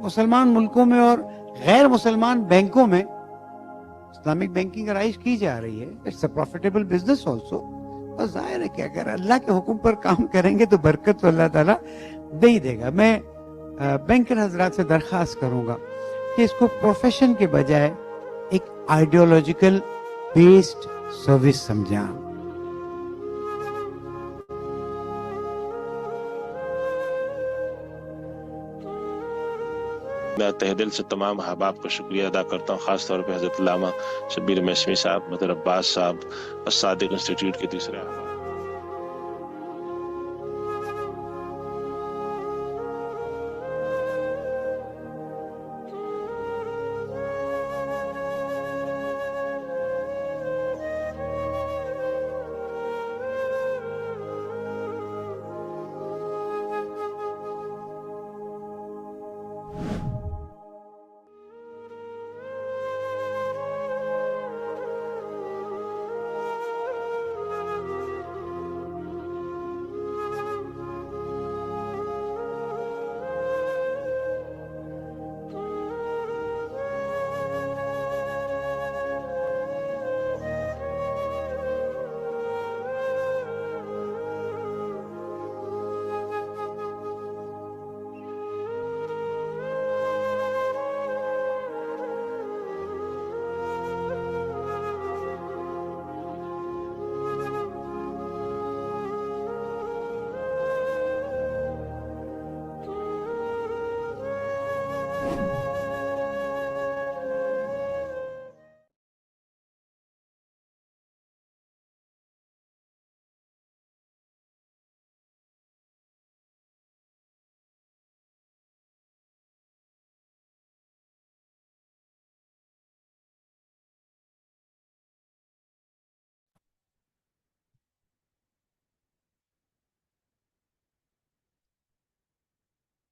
مسلمان ملکوں میں اور غیر مسلمان بینکوں میں اسلامک بینکنگ رائج کی جا رہی ہے. It's a profitable business also. اور ظاہر ہے کہ اگر اللہ کے حکم پر کام کریں گے تو برکت تو اللہ تعالیٰ دے ہی دے گا. میں بینکر حضرات سے درخواست کروں گا کہ اس کو پروفیشن کے بجائے ایک آئیڈیولوجیکل بیسڈ سروس سمجھیں. میں تہ دل سے تمام احباب کا شکریہ ادا کرتا ہوں، خاص طور پہ حضرت علامہ شبیر میثمی صاحب، مدر عباس صاحب اور صادق انسٹیٹیوٹ کے تیسرے احباب.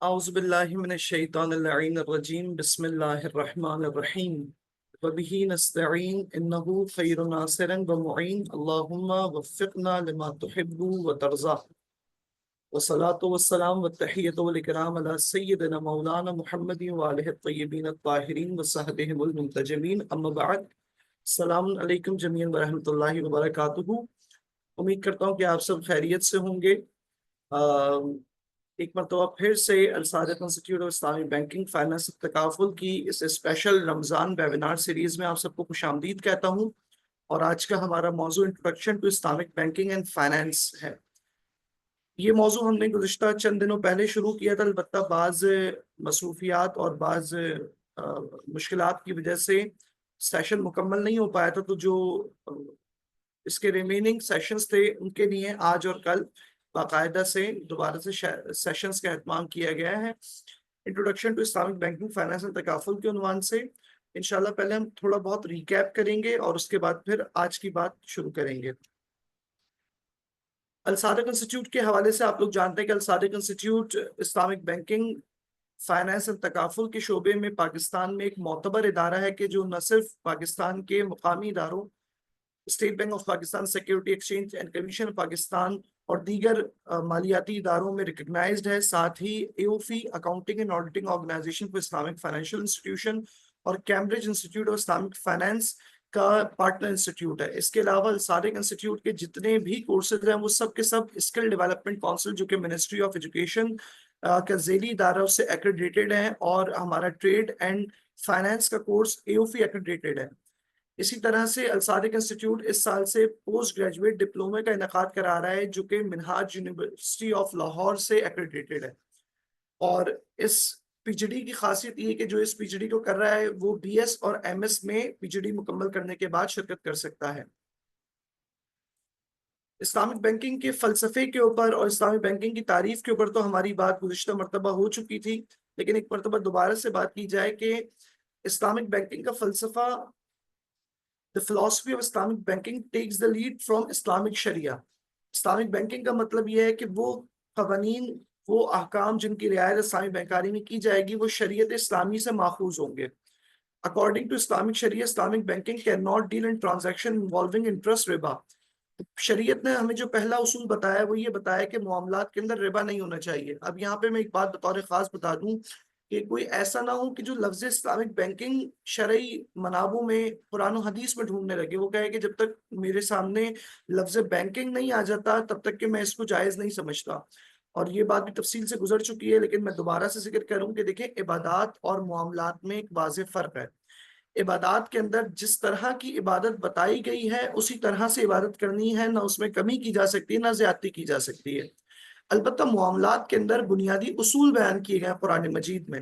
اعوذ باللہ من الشیطان اللعین الرجیم بسم اللہ الرحمن الرحیم وبہ نستعین انہ خیر ناصر ومعین اللہم وفقنا لما تحب وترضى والصلاة والسلام والتحیۃ والاکرام علی سیدنا مولانا محمد وآلہ الطیبین الطاہرین وصحبہم المنتجبین اما بعد السلام علیکم جمیعا ورحمۃ اللہ وبرکاتہ۔ امید کرتا ہوں کہ آپ سب خیریت سے ہوں گے۔ ایک مرتبہ پھر سے Al Sadiq institute of Islamic banking finance Takaful کی اس اسپیشل رمضان ویبینار سیریز میں آپ سب کو خوش آمدید کہتا ہوں، اور آج کا ہمارا موضوع introduction to Islamic banking and finance ہے۔ یہ موضوع ہم نے گزشتہ چند دنوں پہلے شروع کیا تھا، البتہ بعض مصروفیات اور بعض مشکلات کی وجہ سے سیشن مکمل نہیں ہو پایا تھا، تو جو اس کے ریمیننگ سیشنز تھے ان کے لیے آج اور کل باقاعدہ سے دوبارہ سے سیشنز کا اہتمام کیا گیا ہے introduction to Islamic banking finance and Takaful کے عنوان سے۔ انشاءاللہ پہلے ہم تھوڑا بہت ریکیپ کریں گے اور اس کے بعد پھر آج کی بات شروع کریں گے۔ الصادق انسٹیٹیوٹ کے حوالے سے آپ لوگ جانتے ہیں کہ Al Sadiq institute Islamic banking finance and Takaful کے شعبے میں پاکستان میں ایک معتبر ادارہ ہے کہ جو نہ صرف پاکستان کے مقامی اداروں state bank of Pakistan, security exchange and commission of Pakistan اور دیگر مالیاتی اداروں میں ریکگنائزڈ ہے، ساتھ ہی AAOIFI accounting and auditing organisation for Islamic financial institution اور Cambridge institute of Islamic finance کا پارٹنر انسٹیٹیوٹ ہے۔ اس کے علاوہ الصادق انسٹیٹیوٹ کے جتنے بھی کورسز ہیں وہ سب کے سب اسکل ڈیولپمنٹ کونسل جو کہ منسٹری آف ایجوکیشن کا ذیلی ادارہ اس سے ایکریڈیٹڈ ہے، اور ہمارا ٹریڈ اینڈ فائنانس کا کورس ایوفی ایکریڈیٹڈ ہے۔ اسی طرح سے الصادق انسٹیٹیوٹ اس سال سے پوسٹ گریجویٹ ڈپلومے کا انعقاد کرا رہا ہے جو کہ منہاج یونیورسٹی آف لاہور سے ایکریڈیٹڈ ہے، اور اس پی جی ڈی کی خاصیت یہ ہے کہ جو اس پی جی ڈی کو کر رہا ہے وہ بی ایس اور ایم ایس میں پی جی ڈی مکمل کرنے کے بعد شرکت کر سکتا ہے۔ اسلامک بینکنگ کے فلسفے کے اوپر اور اسلامک بینکنگ کی تعریف کے اوپر تو ہماری بات گزشتہ مرتبہ ہو چکی تھی، لیکن ایک مرتبہ دوبارہ سے بات کی جائے کہ اسلامک بینکنگ کا فلسفہ The philosophy of Islamic banking takes the lead from Islamic Sharia۔ Islamic banking کا مطلب یہ ہے کہ وہ قوانین، وہ احکام جن کی رعایت اسلامی بینکاری میں کی جائے گی وہ شریعت اسلامی سے ماخوذ ہوں گے۔ According to Islamic Sharia, Islamic banking cannot deal in transaction involving interest ربا۔ شریعت نے ہمیں جو پہلا اصول بتایا وہ یہ بتایا کہ معاملات کے اندر ربا نہیں ہونا چاہیے۔ اب یہاں پہ میں ایک بات بطور خاص بتا دوں کہ کوئی ایسا نہ ہو کہ جو لفظ اسلامک بینکنگ شرعی منابوں میں قرآن و حدیث میں ڈھونڈنے لگے، وہ کہے کہ جب تک میرے سامنے لفظ بینکنگ نہیں آ جاتا تب تک کہ میں اس کو جائز نہیں سمجھتا، اور یہ بات بھی تفصیل سے گزر چکی ہے، لیکن میں دوبارہ سے ذکر کروں کہ دیکھیں عبادات اور معاملات میں ایک واضح فرق ہے۔ عبادات کے اندر جس طرح کی عبادت بتائی گئی ہے اسی طرح سے عبادت کرنی ہے، نہ اس میں کمی کی جا سکتی ہے نہ زیادتی کی جا سکتی ہے۔ البتہ معاملات کے اندر بنیادی اصول بیان کیے گئے قرآن مجید میں،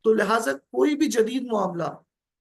تو لہٰذا کوئی بھی جدید معاملہ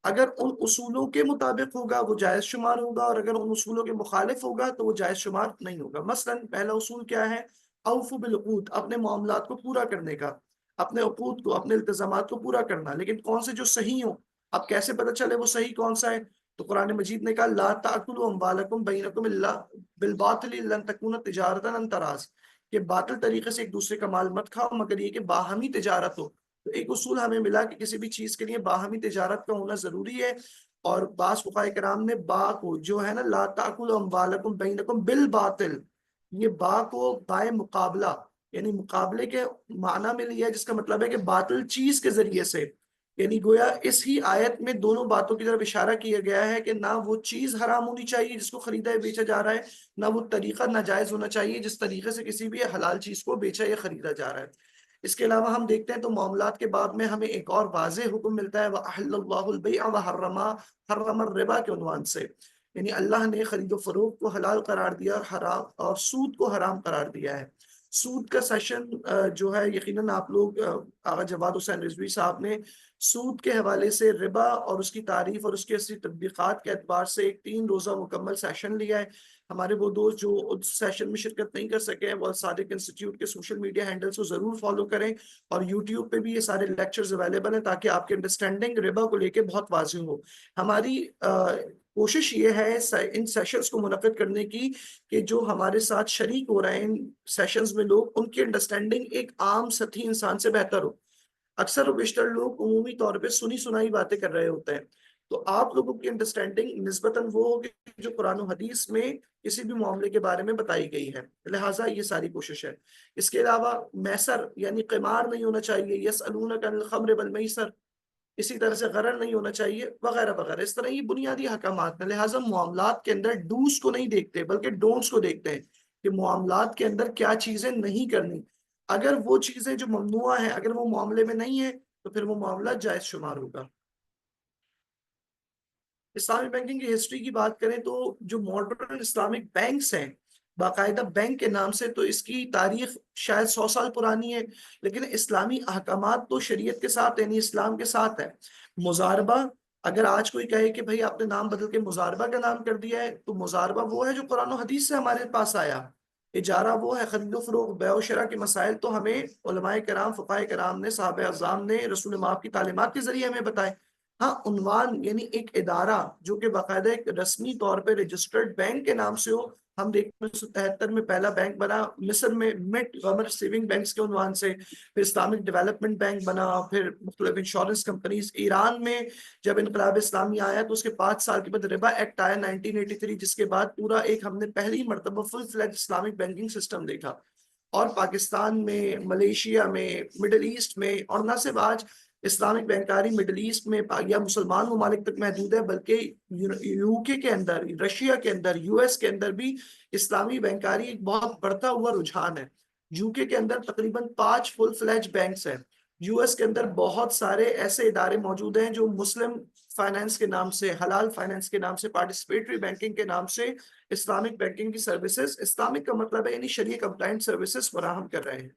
اگر ان اصولوں کے مطابق ہوگا وہ جائز شمار ہوگا، اور اگر ان اصولوں کے مخالف ہوگا تو وہ جائز شمار نہیں ہوگا۔ مثلا پہلا اصول کیا ہے؟ اوفوا بالعقود، اپنے معاملات کو پورا کرنے کا، اپنے عقود کو، اپنے التزامات کو پورا کرنا، لیکن کون سے جو صحیح ہوں۔ اب کیسے پتہ چلے وہ صحیح کون سا ہے؟ تو قرآن مجید نے کہا لا تأکلوا اموالکم بینکم الا بالباطل الا ان تکون تجارۃ عن تراض، کہ باطل طریقے سے ایک دوسرے کا مال مت کھاؤ مگر یہ کہ باہمی تجارت ہو۔ تو ایک اصول ہمیں ملا کہ کسی بھی چیز کے لیے باہمی تجارت کا ہونا ضروری ہے، اور بعض فقہاء کرام نے با کو جو ہے نا لا تأکلوا اموالکم بینکم بالباطل، یہ با کو بائے مقابلہ یعنی مقابلے کے معنی میں لیا، جس کا مطلب ہے کہ باطل چیز کے ذریعے سے، یعنی گویا اس ہی آیت میں دونوں باتوں کی طرف اشارہ کیا گیا ہے کہ نہ وہ چیز حرام ہونی چاہیے جس کو خریدا یا بیچا جا رہا ہے، نہ وہ طریقہ ناجائز ہونا چاہیے جس طریقے سے کسی بھی حلال چیز کو بیچا یا خریدا جا رہا ہے۔ اس کے علاوہ ہم دیکھتے ہیں تو معاملات کے باب میں ہمیں ایک اور واضح حکم ملتا ہے وَأَحَلَّ اللَّهُ الْبَيْعَ وَحَرَّمَ الرِّبَا کے عنوان سے، یعنی اللہ نے خرید و فروخت کو حلال قرار دیا اور حرام اور سود کو حرام قرار دیا ہے۔ سود کا سیشن جو ہے یقیناً آپ لوگ آغا جواد حسین رضوی صاحب نے سود کے حوالے سے ربا اور اس کی تعریف اور اس کی اصلی تطبیقات کے اعتبار سے ایک 3 روزہ مکمل سیشن لیا ہے۔ ہمارے وہ دوست جو اس سیشن میں شرکت نہیں کر سکے ہیں وہ الصادق انسٹیٹیوٹ کے سوشل میڈیا ہینڈلز کو ضرور فالو کریں، اور یوٹیوب پہ بھی یہ سارے لیکچرز اویلیبل ہیں تاکہ آپ کے انڈرسٹینڈنگ ربا کو لے کے بہت واضح ہو۔ ہماری کوشش یہ ہے ان سیشنز کو منعقد کرنے کی کہ جو ہمارے ساتھ شریک ہو رہے ہیں ان سیشنز میں لوگ، ان کی انڈرسٹینڈنگ ایک عام سطحی انسان سے بہتر ہو۔ اکثر و بیشتر لوگ عمومی طور پہ سنی سنائی باتیں کر رہے ہوتے ہیں، تو آپ لوگوں کی انڈرسٹینڈنگ نسبتاً وہ ہوگی جو قرآن و حدیث میں کسی بھی معاملے کے بارے میں بتائی گئی ہے، لہٰذا یہ ساری کوشش ہے۔ اس کے علاوہ میسر یعنی قمار نہیں ہونا چاہیے، یسألونک عن الخمر والمیسر، اسی طرح سے غرر نہیں ہونا چاہیے، وغیرہ وغیرہ۔ اس طرح یہ بنیادی احکامات ہیں، لہٰذا معاملات کے اندر ڈوز کو نہیں دیکھتے بلکہ ڈونٹس کو دیکھتے ہیں کہ معاملات کے اندر کیا چیزیں نہیں کرنی۔ اگر وہ چیزیں جو ممنوع ہیں اگر وہ معاملے میں نہیں ہیں تو پھر وہ معاملہ جائز شمار ہوگا۔ اسلامی بینکنگ کی ہسٹری کی بات کریں تو جو ماڈرن اسلامک بینکس ہیں باقاعدہ بینک کے نام سے، تو اس کی تاریخ شاید 100 سال پرانی ہے، لیکن اسلامی احکامات تو شریعت کے ساتھ یعنی اسلام کے ساتھ ہے۔ مضاربہ، اگر آج کوئی کہے کہ بھئی آپ نے نام بدل کے مضاربہ کا نام کر دیا ہے، تو مضاربہ وہ ہے جو قرآن و حدیث سے ہمارے پاس آیا، اجارہ وہ ہے، خرید و فروخت بیع و شرع کے مسائل تو ہمیں علماء کرام فقہاء کرام نے صحابہ اعظام نے رسول مآب کی تعلیمات کے ذریعے ہمیں بتائے۔ ہاں عنوان یعنی ایک ادارہ جو کہ باقاعدہ ایک رسمی طور پہ رجسٹرڈ بینک کے نام سے ہو، ہم دیکھتے ہیں 1973 میں پہلا بینک بنا مصر میں مٹ غمر سیونگ بینکس کے عنوان سے، پھر اسلامک ڈیولپمنٹ بینک بنا، پھر مختلف انشورنس کمپنیز۔ ایران میں جب انقلاب اسلامی آیا تو اس کے 5 سال کے بعد ربا ایکٹ آیا 1983، جس کے بعد پورا ایک ہم نے پہلی مرتبہ فل فلیج اسلامک بینکنگ سسٹم دیکھا۔ اور پاکستان میں، ملیشیا میں، مڈل ایسٹ میں، اور نہ صرف آج اسلامک بینکاری مڈل ایسٹ میں یا مسلمان ممالک تک محدود ہے، بلکہ یو کے کے اندر، رشیا کے اندر، یو ایس کے اندر بھی اسلامی بینکاری ایک بہت بڑھتا ہوا رجحان ہے۔ یو کے اندر تقریباً 5 فل فلیج بینکس ہیں۔ یو ایس کے اندر بہت سارے ایسے ادارے موجود ہیں جو مسلم فائنانس کے نام سے، حلال فائنانس کے نام سے، پارٹیسپیٹری بینکنگ کے نام سے اسلامک بینکنگ کی سروسز، اسلامک کا مطلب ہے یعنی شریعہ کمپلائنٹ سروسز فراہم کر رہے ہیں۔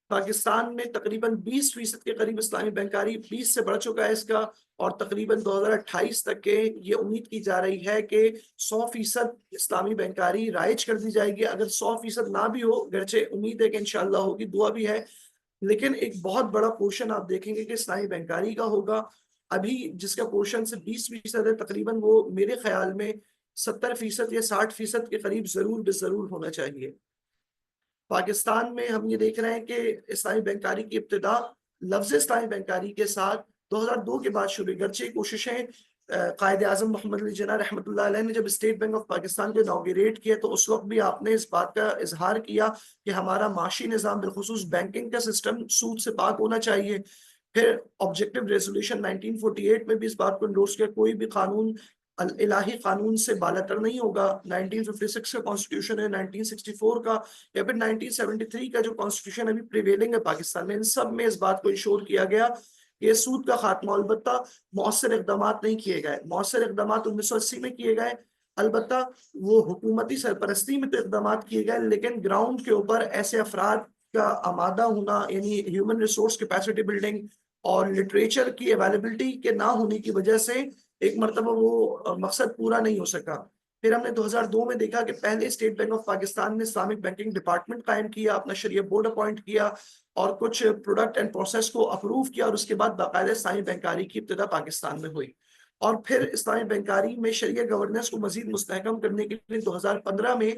پاکستان میں تقریباً 20% کے قریب اسلامی بینکاری، 20 سے بڑھ چکا ہے اس کا، اور تقریباً 2028 تک کے یہ امید کی جا رہی ہے کہ 100% اسلامی بینکاری رائج کر دی جائے گی۔ اگر 100% نہ بھی ہو، گرچہ امید ہے کہ انشاءاللہ ہوگی، دعا بھی ہے، لیکن ایک بہت بڑا پورشن آپ دیکھیں گے کہ اسلامی بینکاری کا ہوگا۔ ابھی جس کا پورشن سے 20% ہے، تقریباً وہ میرے خیال میں 70% یا 60% کے قریب ضرور بے ضرور ہونا چاہیے۔ پاکستان میں ہم یہ دیکھ رہے ہیں کہ اسلامی بینکاری کی ابتدا لفظ اسلامی بینکاری کے ساتھ 2002 کے بعد شروع، گرچہ کوششیں قائد اعظم محمد علی جناح رحمۃ اللہ علیہ نے جب اسٹیٹ بینک آف پاکستان کو انوگریٹ کیا تو اس وقت بھی آپ نے اس بات کا اظہار کیا کہ ہمارا معاشی نظام بالخصوص بینکنگ کا سسٹم سود سے پاک ہونا چاہیے۔ پھر آبجیکٹو ریزولوشن 1948 میں بھی اس بات کو انڈورس کیا، کوئی بھی قانون الہی قانون سے بالاتر نہیں ہوگا۔ 1956 کا کانسٹیٹیوشن ہے، 1964 کا، یا پھر 1973 کا جو کانسٹیٹیوشن ابھی پریویلنگ ہے پاکستان میں، ان سب میں اس بات کو انشور کیا گیا کہ سود کا خاتمہ، البتہ مؤثر اقدامات نہیں کیے گئے۔ مؤثر اقدامات 1980 میں کیے گئے، البتہ وہ حکومتی سرپرستی میں تو اقدامات کیے گئے، لیکن گراؤنڈ کے اوپر ایسے افراد کا آمادہ ہونا یعنی ہیومن ریسورس کیپیسٹی بلڈنگ اور لٹریچر کی اویلیبلٹی کے نہ ہونے کی وجہ سے ایک مرتبہ وہ مقصد پورا نہیں ہو سکا۔ پھر ہم نے 2002 میں دیکھا کہ پہلے اسٹیٹ بینک آف پاکستان نے اسلامک بینکنگ ڈپارٹمنٹ قائم کیا، اپنا شریعہ بورڈ اپوائنٹ کیا اور کچھ پروڈکٹ اینڈ پروسیس کو اپروو کیا، اور اس کے بعد باقاعدہ اسلامی بینکاری کی ابتدا پاکستان میں ہوئی۔ اور پھر اسلامی بینکاری میں شریعہ گورننس کو مزید مستحکم کرنے کے لیے 2015 میں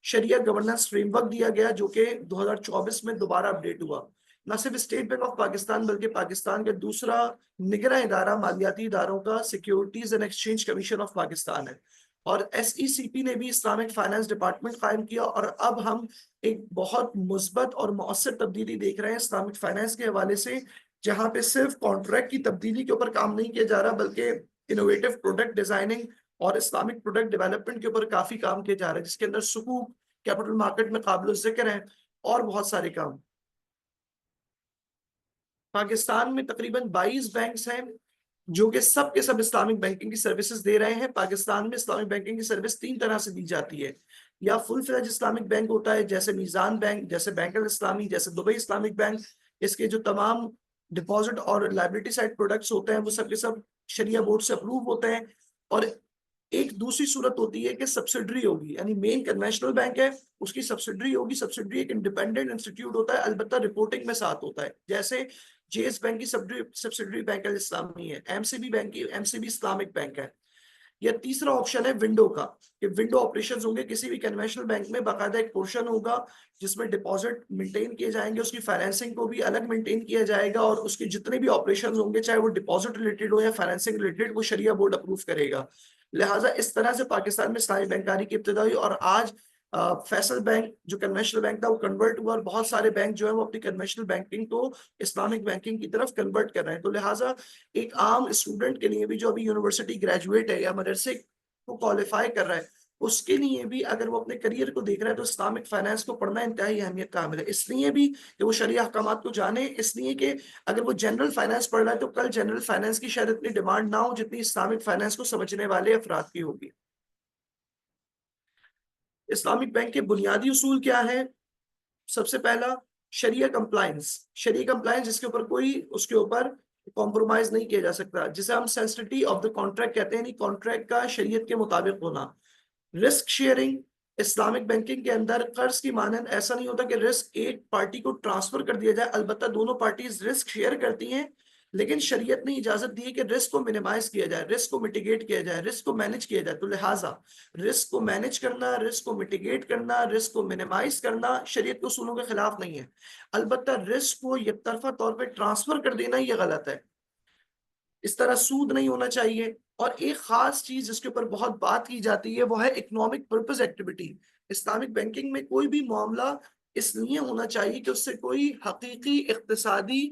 شریعہ گورننس فریم ورک دیا گیا، جو کہ 2024 میں دوبارہ اپڈیٹ ہوا۔ نہ صرف اسٹیٹ بینک آف پاکستان بلکہ پاکستان کا دوسرا نگراں ادارہ مالیاتی اداروں کا securities and exchange commission of Pakistan ہے، اور ایس ای سی پی نے بھی اسلامک فائنانس ڈپارٹمنٹ قائم کیا، اور اب ہم ایک بہت مثبت اور مؤثر تبدیلی دیکھ رہے ہیں اسلامک فائنانس کے حوالے سے، جہاں پہ صرف کانٹریکٹ کی تبدیلی کے اوپر کام نہیں کیا جا رہا بلکہ انوویٹو پروڈکٹ ڈیزائننگ اور اسلامک پروڈکٹ ڈیولپمنٹ کے اوپر کافی کام کیا جا رہا ہے، جس کے اندر سکوک کیپٹل مارکیٹ میں قابل ذکر ہیں اور بہت سارے کام۔ پاکستان میں تقریباً 22 بینکس ہیں جو کہ سب کے سب اسلامک بینکنگ کی سروسز دے رہے ہیں۔ پاکستان میں اسلامک بینکنگ کی سروس 3 طرح سے دی جاتی ہے، یا فل فلیج اسلامک بینک ہوتا ہے جیسے میزان بینک، جیسے بینک الاسلامی، جیسے دبئی اسلامک بینک، اس کے جو تمام ڈپازٹ اور لائبلٹی سائڈ پروڈکٹس ہوتے ہیں وہ سب کے سب شریعہ بورڈ سے اپروو ہوتے ہیں۔ اور ایک دوسری صورت ہوتی ہے کہ سبسڈری ہوگی، یعنی مین کنونشنل بینک ہے، اس کی سبسڈری ہوگی۔ سبسڈری ایک انڈیپینڈنٹ انسٹیٹیوٹ ہوتا ہے، البتہ رپورٹنگ میں ساتھ ہوتا ہے، جیسے جے ایس بینک کی سبسڈری بینک الاسلامی ہے، ایم سی بی بینک کی M C B Islamic bank ہے۔ یا تیسرا آپشن ہے ونڈو کا، کہ ونڈو آپریشنز ہوں گے کسی بھی کنونشنل بینک میں، باقاعدہ ایک پورشن ہوگا جس میں ڈپازٹ مینٹین کیے جائیں گے، اس کی فائنینسنگ کو بھی الگ مینٹین کیا جائے گا، اور اس کے جتنے بھی آپریشنز ہوں گے چاہے وہ ڈپازٹ ریلیٹڈ ہو یا فائنینسنگ ریلیٹڈ، وہ شریعہ بورڈ اپروو کرے گا۔ لہٰذا اس طرح سے پاکستان میں اسلامی بینکاری کی ابتدا ہوئی، اور آج فیصل بینک جو کنونشنل بینک تھا وہ کنورٹ ہوا، اور بہت سارے بینک جو ہیں وہ اپنی کنونشنل بینکنگ کو اسلامک بینکنگ کی طرف کنورٹ کر رہے ہیں۔ تو لہٰذا ایک عام اسٹوڈنٹ کے لیے بھی جو ابھی یونیورسٹی گریجویٹ ہے یا مدرسے کو کوالیفائی کر رہا ہے، اس کے لیے بھی اگر وہ اپنے کریئر کو دیکھ رہا ہے تو اسلامک فائنانس کو پڑھنا انتہائی اہمیت کا حامل ہے، اس لیے بھی کہ وہ شرعی احکامات کو جانے، اس لیے کہ اگر وہ جنرل فائنانس پڑھ رہا ہے تو کل جنرل فائنانس کی شاید اتنی ڈیمانڈ نہ ہو جتنی اسلامک فائنانس کو سمجھنے والے افراد کی ہوگی۔ اسلامک بینک کے بنیادی اصول کیا ہے؟ سب سے پہلا شریعہ کمپلائنس جس کے اوپر کوئی اس کے اوپر کمپرومائز نہیں کیا جا سکتا، جسے ہم سینسٹیٹی آف دا کانٹریکٹ کہتے ہیں، یعنی کانٹریکٹ کا شریعت کے مطابق ہونا۔ رسک شیئرنگ، اسلامک بینکنگ کے اندر قرض کی مانند ایسا نہیں ہوتا کہ رسک ایک پارٹی کو ٹرانسفر کر دیا جائے، البتہ دونوں پارٹیز رسک شیئر کرتی ہیں، لیکن شریعت نے اجازت دی ہے کہ رسک کو منیمائز کیا جائے، رسک کو میٹیگیٹ کیا جائے، رسک کو مینج کیا جائے۔ تو لہٰذا رسک کو مینج کرنا، رسک کو میٹیگیٹ کرنا، رسک کو منیمائز کرنا شریعت کے اصولوں کے خلاف نہیں ہے، البتہ رسک کو یک طرفہ طور پہ ٹرانسفر کر دینا یہ غلط ہے۔ اس طرح سود نہیں ہونا چاہیے، اور ایک خاص چیز جس کے اوپر بہت بات کی جاتی ہے وہ ہے economic purpose activity. Islamic banking میں کوئی بھی معاملہ اس لیے ہونا چاہیے کہ اس سے کوئی حقیقی اقتصادی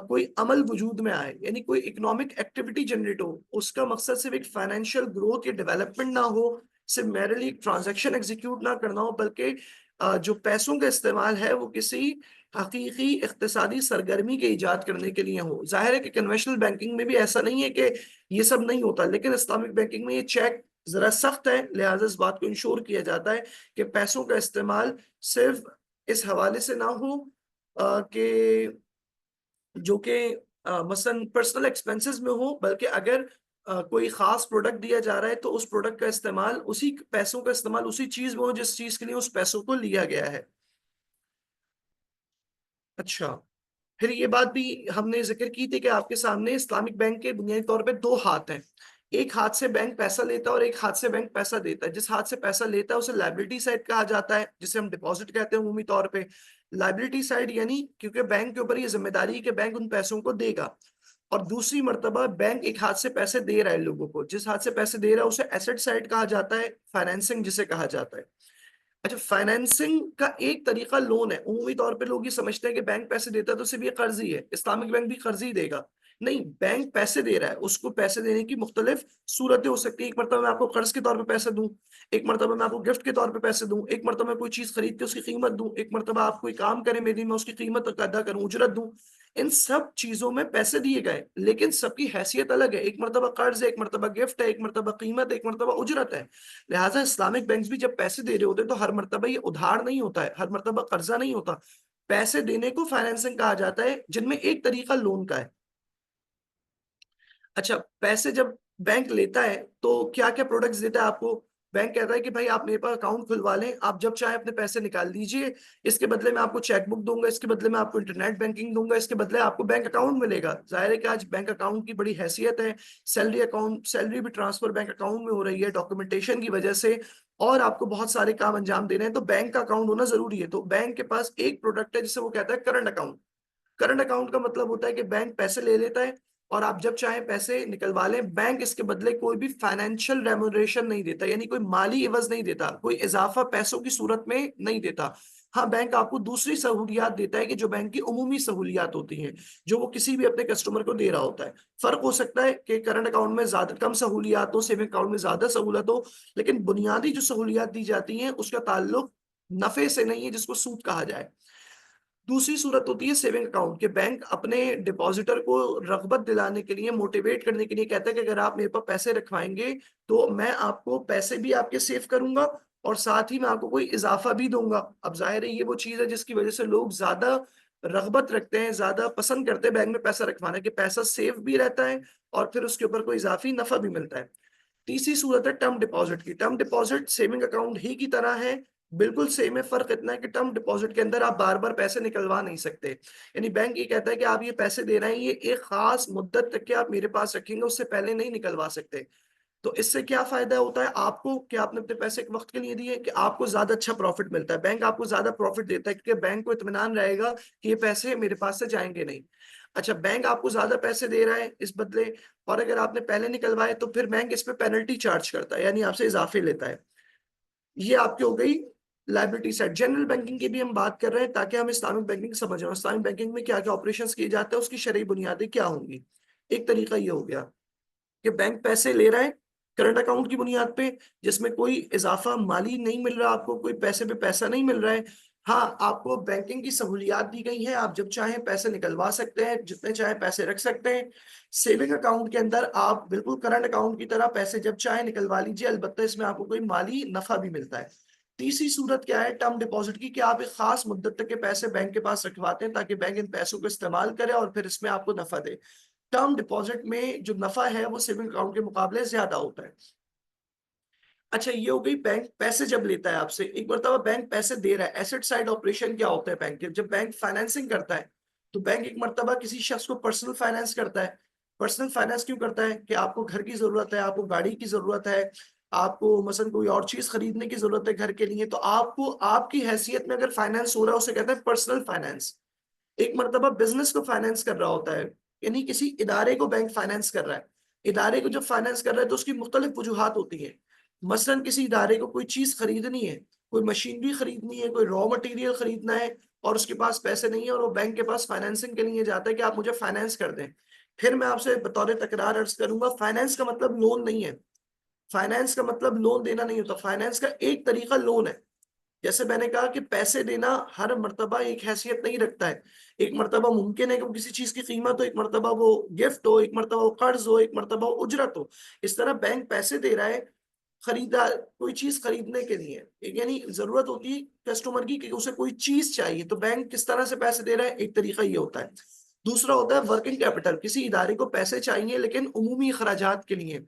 کوئی عمل وجود میں آئے، یعنی کوئی اکنامک ایکٹیویٹی جنریٹ ہو، اس کا مقصد صرف ایک فائنینشیل گروتھ یا ڈیولپمنٹ نہ ہو، صرف میرلی ٹرانزیکشن ایگزیکیوٹ نہ کرنا ہو، بلکہ جو پیسوں کا استعمال ہے وہ کسی حقیقی اقتصادی سرگرمی کے ایجاد کرنے کے لیے ہو۔ ظاہر ہے کہ کنونشنل بینکنگ میں بھی ایسا نہیں ہے کہ یہ سب نہیں ہوتا، لیکن اسلامک بینکنگ میں یہ چیک ذرا سخت ہے، لہٰذا اس بات کو انشور کیا جاتا ہے کہ پیسوں کا استعمال صرف اس حوالے سے نہ ہو کہ جو کہ مثلاً پرسنل ایکسپینسز میں ہو، بلکہ اگر کوئی خاص پروڈکٹ دیا جا رہا ہے تو اس پروڈکٹ کا استعمال، اسی پیسوں کا استعمال اسی چیز میں ہو جس چیز کے لیے اس پیسوں کو لیا گیا ہے۔ اچھا، پھر یہ بات بھی ہم نے ذکر کی تھی کہ آپ کے سامنے اسلامک بینک کے بنیادی طور پہ دو ہاتھ ہیں، ایک ہاتھ سے بینک پیسہ لیتا ہے اور ایک ہاتھ سے بینک پیسہ دیتا ہے۔ جس ہاتھ سے پیسہ لیتا ہے اسے لائبلٹی سائڈ کہا جاتا ہے، جسے ہم ڈپازٹ کہتے ہیں عمومی طور پہ۔ لائبلٹی سائڈ یعنی کیونکہ بینک کے اوپر یہ ذمہ داری ہے کہ بینک ان پیسوں کو دے گا، اور دوسری مرتبہ بینک ایک ہاتھ سے پیسے دے رہا ہے لوگوں کو، جس ہاتھ سے پیسے دے رہا ہے اسے ایسٹ سائڈ کہا جاتا ہے، فائنینسنگ جسے کہا جاتا ہے۔ اچھا، فائنینسنگ کا ایک طریقہ لون ہے۔ عمومی طور پہ لوگ یہ سمجھتے ہیں کہ بینک پیسے دیتا ہے تو صرف یہ قرض ہی ہے، اسلامک بینک بھی قرض ہی دے گا، نہیں، بینک پیسے دے رہا ہے، اس کو پیسے دینے کی مختلف صورتیں ہو سکتی ہیں۔ ایک مرتبہ میں آپ کو قرض کے طور پہ پیسے دوں، ایک مرتبہ میں آپ کو گفٹ کے طور پہ پیسے دوں، ایک مرتبہ میں کوئی چیز خرید کے اس کی قیمت دوں، ایک مرتبہ آپ کوئی کام کریں میری میں اس کی قیمت ادا کروں، اجرت دوں۔ ان سب چیزوں میں پیسے دیے گئے، لیکن سب کی حیثیت الگ ہے، ایک مرتبہ قرض ہے، ایک مرتبہ گفٹ ہے، ایک مرتبہ قیمت ہے، ایک مرتبہ اجرت ہے۔ لہٰذا اسلامک بینکس بھی جب پیسے دے رہے ہوتے ہیں تو ہر مرتبہ یہ ادھار نہیں ہوتا ہے، ہر مرتبہ قرضہ نہیں ہوتا، پیسے دینے کو فائنینسنگ کہا جاتا ہے، جن میں ایک طریقہ لون کا ہے۔ اچھا، پیسے جب بینک لیتا ہے تو کیا کیا پروڈکٹس دیتا ہے آپ کو؟ بینک کہتا ہے کہ بھائی آپ میرے پاس اکاؤنٹ کھلوا لیں، آپ جب چاہیں اپنے پیسے نکال لیجئے، اس کے بدلے میں آپ کو چیک بک دوں گا، اس کے بدلے میں آپ کو انٹرنیٹ بینکنگ دوں گا، اس کے بدلے آپ کو بینک اکاؤنٹ ملے گا۔ ظاہر ہے کہ آج بینک اکاؤنٹ کی بڑی حیثیت ہے، سیلری اکاؤنٹ، سیلری بھی ٹرانسفر بینک اکاؤنٹ میں ہو رہی ہے ڈاکومنٹیشن کی وجہ سے، اور آپ کو بہت سارے کام انجام دینے ہیں تو بینک کا اکاؤنٹ ہونا ضروری ہے۔ تو بینک کے پاس ایک پروڈکٹ ہے جسے وہ کہتا ہے کرنٹ اکاؤنٹ۔ کرنٹ اکاؤنٹ کا مطلب ہوتا ہے کہ بینک پیسے لے لیتا ہے اور آپ جب چاہیں پیسے نکلوا لیں، بینک اس کے بدلے کوئی بھی فائنینشیل ریمونریشن نہیں دیتا، یعنی کوئی مالی عوض نہیں دیتا، کوئی اضافہ پیسوں کی صورت میں نہیں دیتا۔ ہاں، بینک آپ کو دوسری سہولیات دیتا ہے کہ جو بینک کی عمومی سہولیات ہوتی ہیں، جو وہ کسی بھی اپنے کسٹمر کو دے رہا ہوتا ہے۔ فرق ہو سکتا ہے کہ کرنٹ اکاؤنٹ میں زیادہ کم سہولیات ہو، سیونگ اکاؤنٹ میں زیادہ سہولت ہو، لیکن بنیادی جو سہولیات دی جاتی ہیں اس کا تعلق نفع سے نہیں ہے جس کو سود کہا جائے۔ دوسری صورت ہوتی ہے سیونگ اکاؤنٹ، کہ بینک اپنے ڈپازیٹر کو رغبت دلانے کے لیے، موٹیویٹ کرنے کے لیے کہتا ہے کہ اگر آپ میرے پاس پیسے رکھوائیں گے تو میں آپ کو پیسے بھی آپ کے سیو کروں گا اور ساتھ ہی میں آپ کو کوئی اضافہ بھی دوں گا۔ اب ظاہر ہے یہ وہ چیز ہے جس کی وجہ سے لوگ زیادہ رغبت رکھتے ہیں، زیادہ پسند کرتے ہیں بینک میں پیسہ رکھوانا، کہ پیسہ سیو بھی رہتا ہے اور پھر اس کے اوپر کوئی اضافی نفع بھی ملتا ہے۔ تیسری صورت ہے ٹرم ڈپازٹ کی۔ ٹرم ڈپازٹ سیونگ اکاؤنٹ ہی کی طرح ہے، بالکل سیم ہے، فرق اتنا ہے کہ ٹرم ڈپازٹ کے اندر آپ بار بار پیسے نکلوا نہیں سکتے، یعنی بینک یہ کہتا ہے کہ آپ یہ پیسے دے رہے ہیں، یہ ایک خاص مدت تک کہ آپ میرے پاس رکھیں گے، اس سے پہلے نہیں نکلوا سکتے۔ تو اس سے کیا فائدہ ہوتا ہے آپ کو کہ آپ نے اپنے پیسے ایک وقت کے لیے دیے کہ آپ کو زیادہ اچھا پروفٹ ملتا ہے. بینک آپ کو زیادہ پروفٹ دیتا ہے کیونکہ بینک کو اطمینان رہے گا کہ یہ پیسے میرے پاس سے جائیں گے نہیں. اچھا بینک آپ کو زیادہ پیسے دے رہا ہے اس بدلے, اور اگر آپ نے پہلے نکلوائے تو پھر بینک اس پہ پینلٹی چارج کرتا ہے, یعنی آپ سے اضافے لیتا ہے. یہ آپ کی ہو گئی لائبلٹی سائڈ. جنرل بینکنگ کی بھی ہم بات کر رہے ہیں تاکہ ہم اسلامک بینکنگ سمجھ رہے ہیں, اسلامک بینکنگ میں کیا کیا آپریشنز کیے جاتے ہیں, اس کی شرعی بنیادیں کیا ہوں گی. ایک طریقہ یہ ہو گیا کہ بینک پیسے لے رہا ہے کرنٹ اکاؤنٹ کی بنیاد پہ, جس میں کوئی اضافہ مالی نہیں مل رہا, آپ کو کوئی پیسے پہ پیسہ نہیں مل رہا ہے. ہاں آپ کو بینکنگ کی سہولیات دی گئی ہیں, آپ جب چاہیں پیسے نکلوا سکتے ہیں, جتنے چاہیں پیسے رکھ سکتے ہیں. سیونگ اکاؤنٹ کے اندر آپ بالکل کرنٹ اکاؤنٹ کی طرح پیسے جب چاہیں نکلوا لیجیے, البتہ اس میں آپ کو کوئی مالی نفع بھی ملتا ہے. تیسری صورت کیا ہے ٹرم ڈپازٹ کی, کہ آپ ایک خاص مدت تک کے پیسے بینک کے پاس رکھواتے ہیں تاکہ بینک ان پیسوں کو استعمال کرے اور پھر اس میں آپ کو نفع دے. ٹرم ڈپازٹ میں جو نفع ہے وہ سیونگ اکاؤنٹ کے مقابلے زیادہ ہوتا ہے. اچھا یہ ہو گئی بینک پیسے جب لیتا ہے آپ سے. ایک مرتبہ بینک پیسے دے رہا ہے, ایسٹ سائڈ آپریشن کیا ہوتا ہے بینک کے, جب بینک فائنینسنگ کرتا ہے تو بینک ایک مرتبہ کسی شخص کو پرسنل فائنینس کرتا ہے. پرسنل فائنینس کیوں کرتا ہے کہ آپ کو گھر کی ضرورت ہے, آپ کو گاڑی کی ضرورت ہے, آپ کو مثلا کوئی اور چیز خریدنے کی ضرورت ہے گھر کے لیے, تو آپ کو آپ کی حیثیت میں اگر فائنینس ہو رہا ہے اسے کہتے ہیں پرسنل فائنینس. ایک مرتبہ بزنس کو فائنینس کر رہا ہوتا ہے, یعنی کسی ادارے کو بینک فائنینس کر رہا ہے. ادارے کو جب فائنینس کر رہا ہے تو اس کی مختلف وجوہات ہوتی ہیں. مثلا کسی ادارے کو کوئی چیز خریدنی ہے, کوئی مشینری خریدنی ہے, کوئی را مٹیریل خریدنا ہے اور اس کے پاس پیسے نہیں ہے اور وہ بینک کے پاس فائنینسنگ کے لیے جاتا ہے کہ آپ مجھے فائنینس کر دیں. پھر میں آپ سے بطور تکرار عرض کروں گا, فائنینس کا مطلب لون نہیں ہے. فائنینس کا مطلب لون دینا نہیں ہوتا. فائنینس کا ایک طریقہ لون ہے. جیسے میں نے کہا کہ پیسے دینا ہر مرتبہ ایک حیثیت نہیں رکھتا ہے. ایک مرتبہ ممکن ہے کہ کسی چیز کی قیمت ہو, ایک مرتبہ وہ گفٹ ہو, ایک مرتبہ وہ قرض ہو, ایک مرتبہ وہ اجرت ہو. اس طرح بینک پیسے دے رہا ہے خریدار کوئی چیز خریدنے کے لیے, یعنی ضرورت ہوتی ہے کسٹمر کی کہ اسے کوئی چیز چاہیے, تو بینک کس طرح سے پیسے دے رہا ہے, ایک طریقہ یہ ہوتا ہے. دوسرا ہوتا ہے ورکنگ کیپٹل. کسی ادارے کو پیسے چاہیے لیکن عمومی اخراجات کے لیے,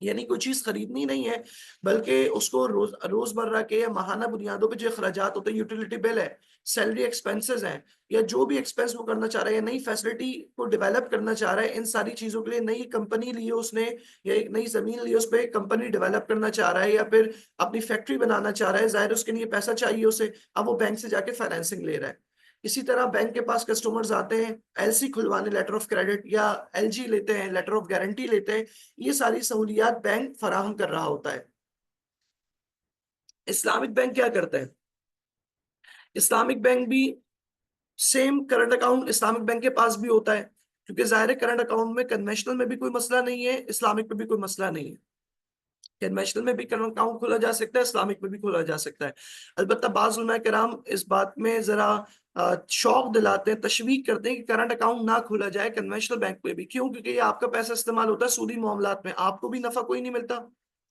یعنی کوئی چیز خریدنی نہیں ہے بلکہ اس کو روز مرہ کے یا ماہانہ بنیادوں پہ جو اخراجات ہوتے ہیں, یوٹیلیٹی بل ہے, سیلری ایکسپینسز ہیں, یا جو بھی ایکسپینس وہ کرنا چاہ رہا ہے, یا نئی فیسلٹی کو ڈیولپ کرنا چاہ رہا ہے, ان ساری چیزوں کے لیے نئی کمپنی لی اس نے یا ایک نئی زمین لی, اس پہ کمپنی ڈیولپ کرنا چاہ رہا ہے یا پھر اپنی فیکٹری بنانا چاہ رہا ہے, ظاہر اس کے لیے پیسہ چاہیے اسے, اب وہ بینک سے جا کے فائنینسنگ لے رہا ہے. اسی طرح بینک کے پاس کسٹمرز آتے ہیں ایل سی کھلوانے, لیٹر آف کریڈٹ یا ایل جی لیتے ہیں, لیٹر آف گارنٹی لیتے ہیں. یہ ساری سہولیات بینک فراہم کر رہا ہوتا ہے. اسلامک بینک کیا کرتا ہے؟ اسلامک بینک بھی same current account Islamic bank کے پاس بھی ہوتا ہے, کیونکہ ظاہر کرنٹ اکاؤنٹ میں کنوینشنل میں بھی کوئی مسئلہ نہیں ہے, اسلامک میں بھی کوئی مسئلہ نہیں ہے. کنوینشنل میں بھی کرنٹ اکاؤنٹ کھولا جا سکتا ہے, اسلامک میں بھی کھولا جا سکتا ہے. البتہ بعض علماء کرام اس بات میں ذرا شوق دلاتے ہیں, تشویق کرتے ہیں کہ کرنٹ اکاؤنٹ نہ کھولا جائے کنوینشنل بینک میں بھی. کیوں؟ کیونکہ یہ آپ کا پیسہ استعمال ہوتا ہے سودی معاملات میں, آپ کو بھی نفع کوئی نہیں ملتا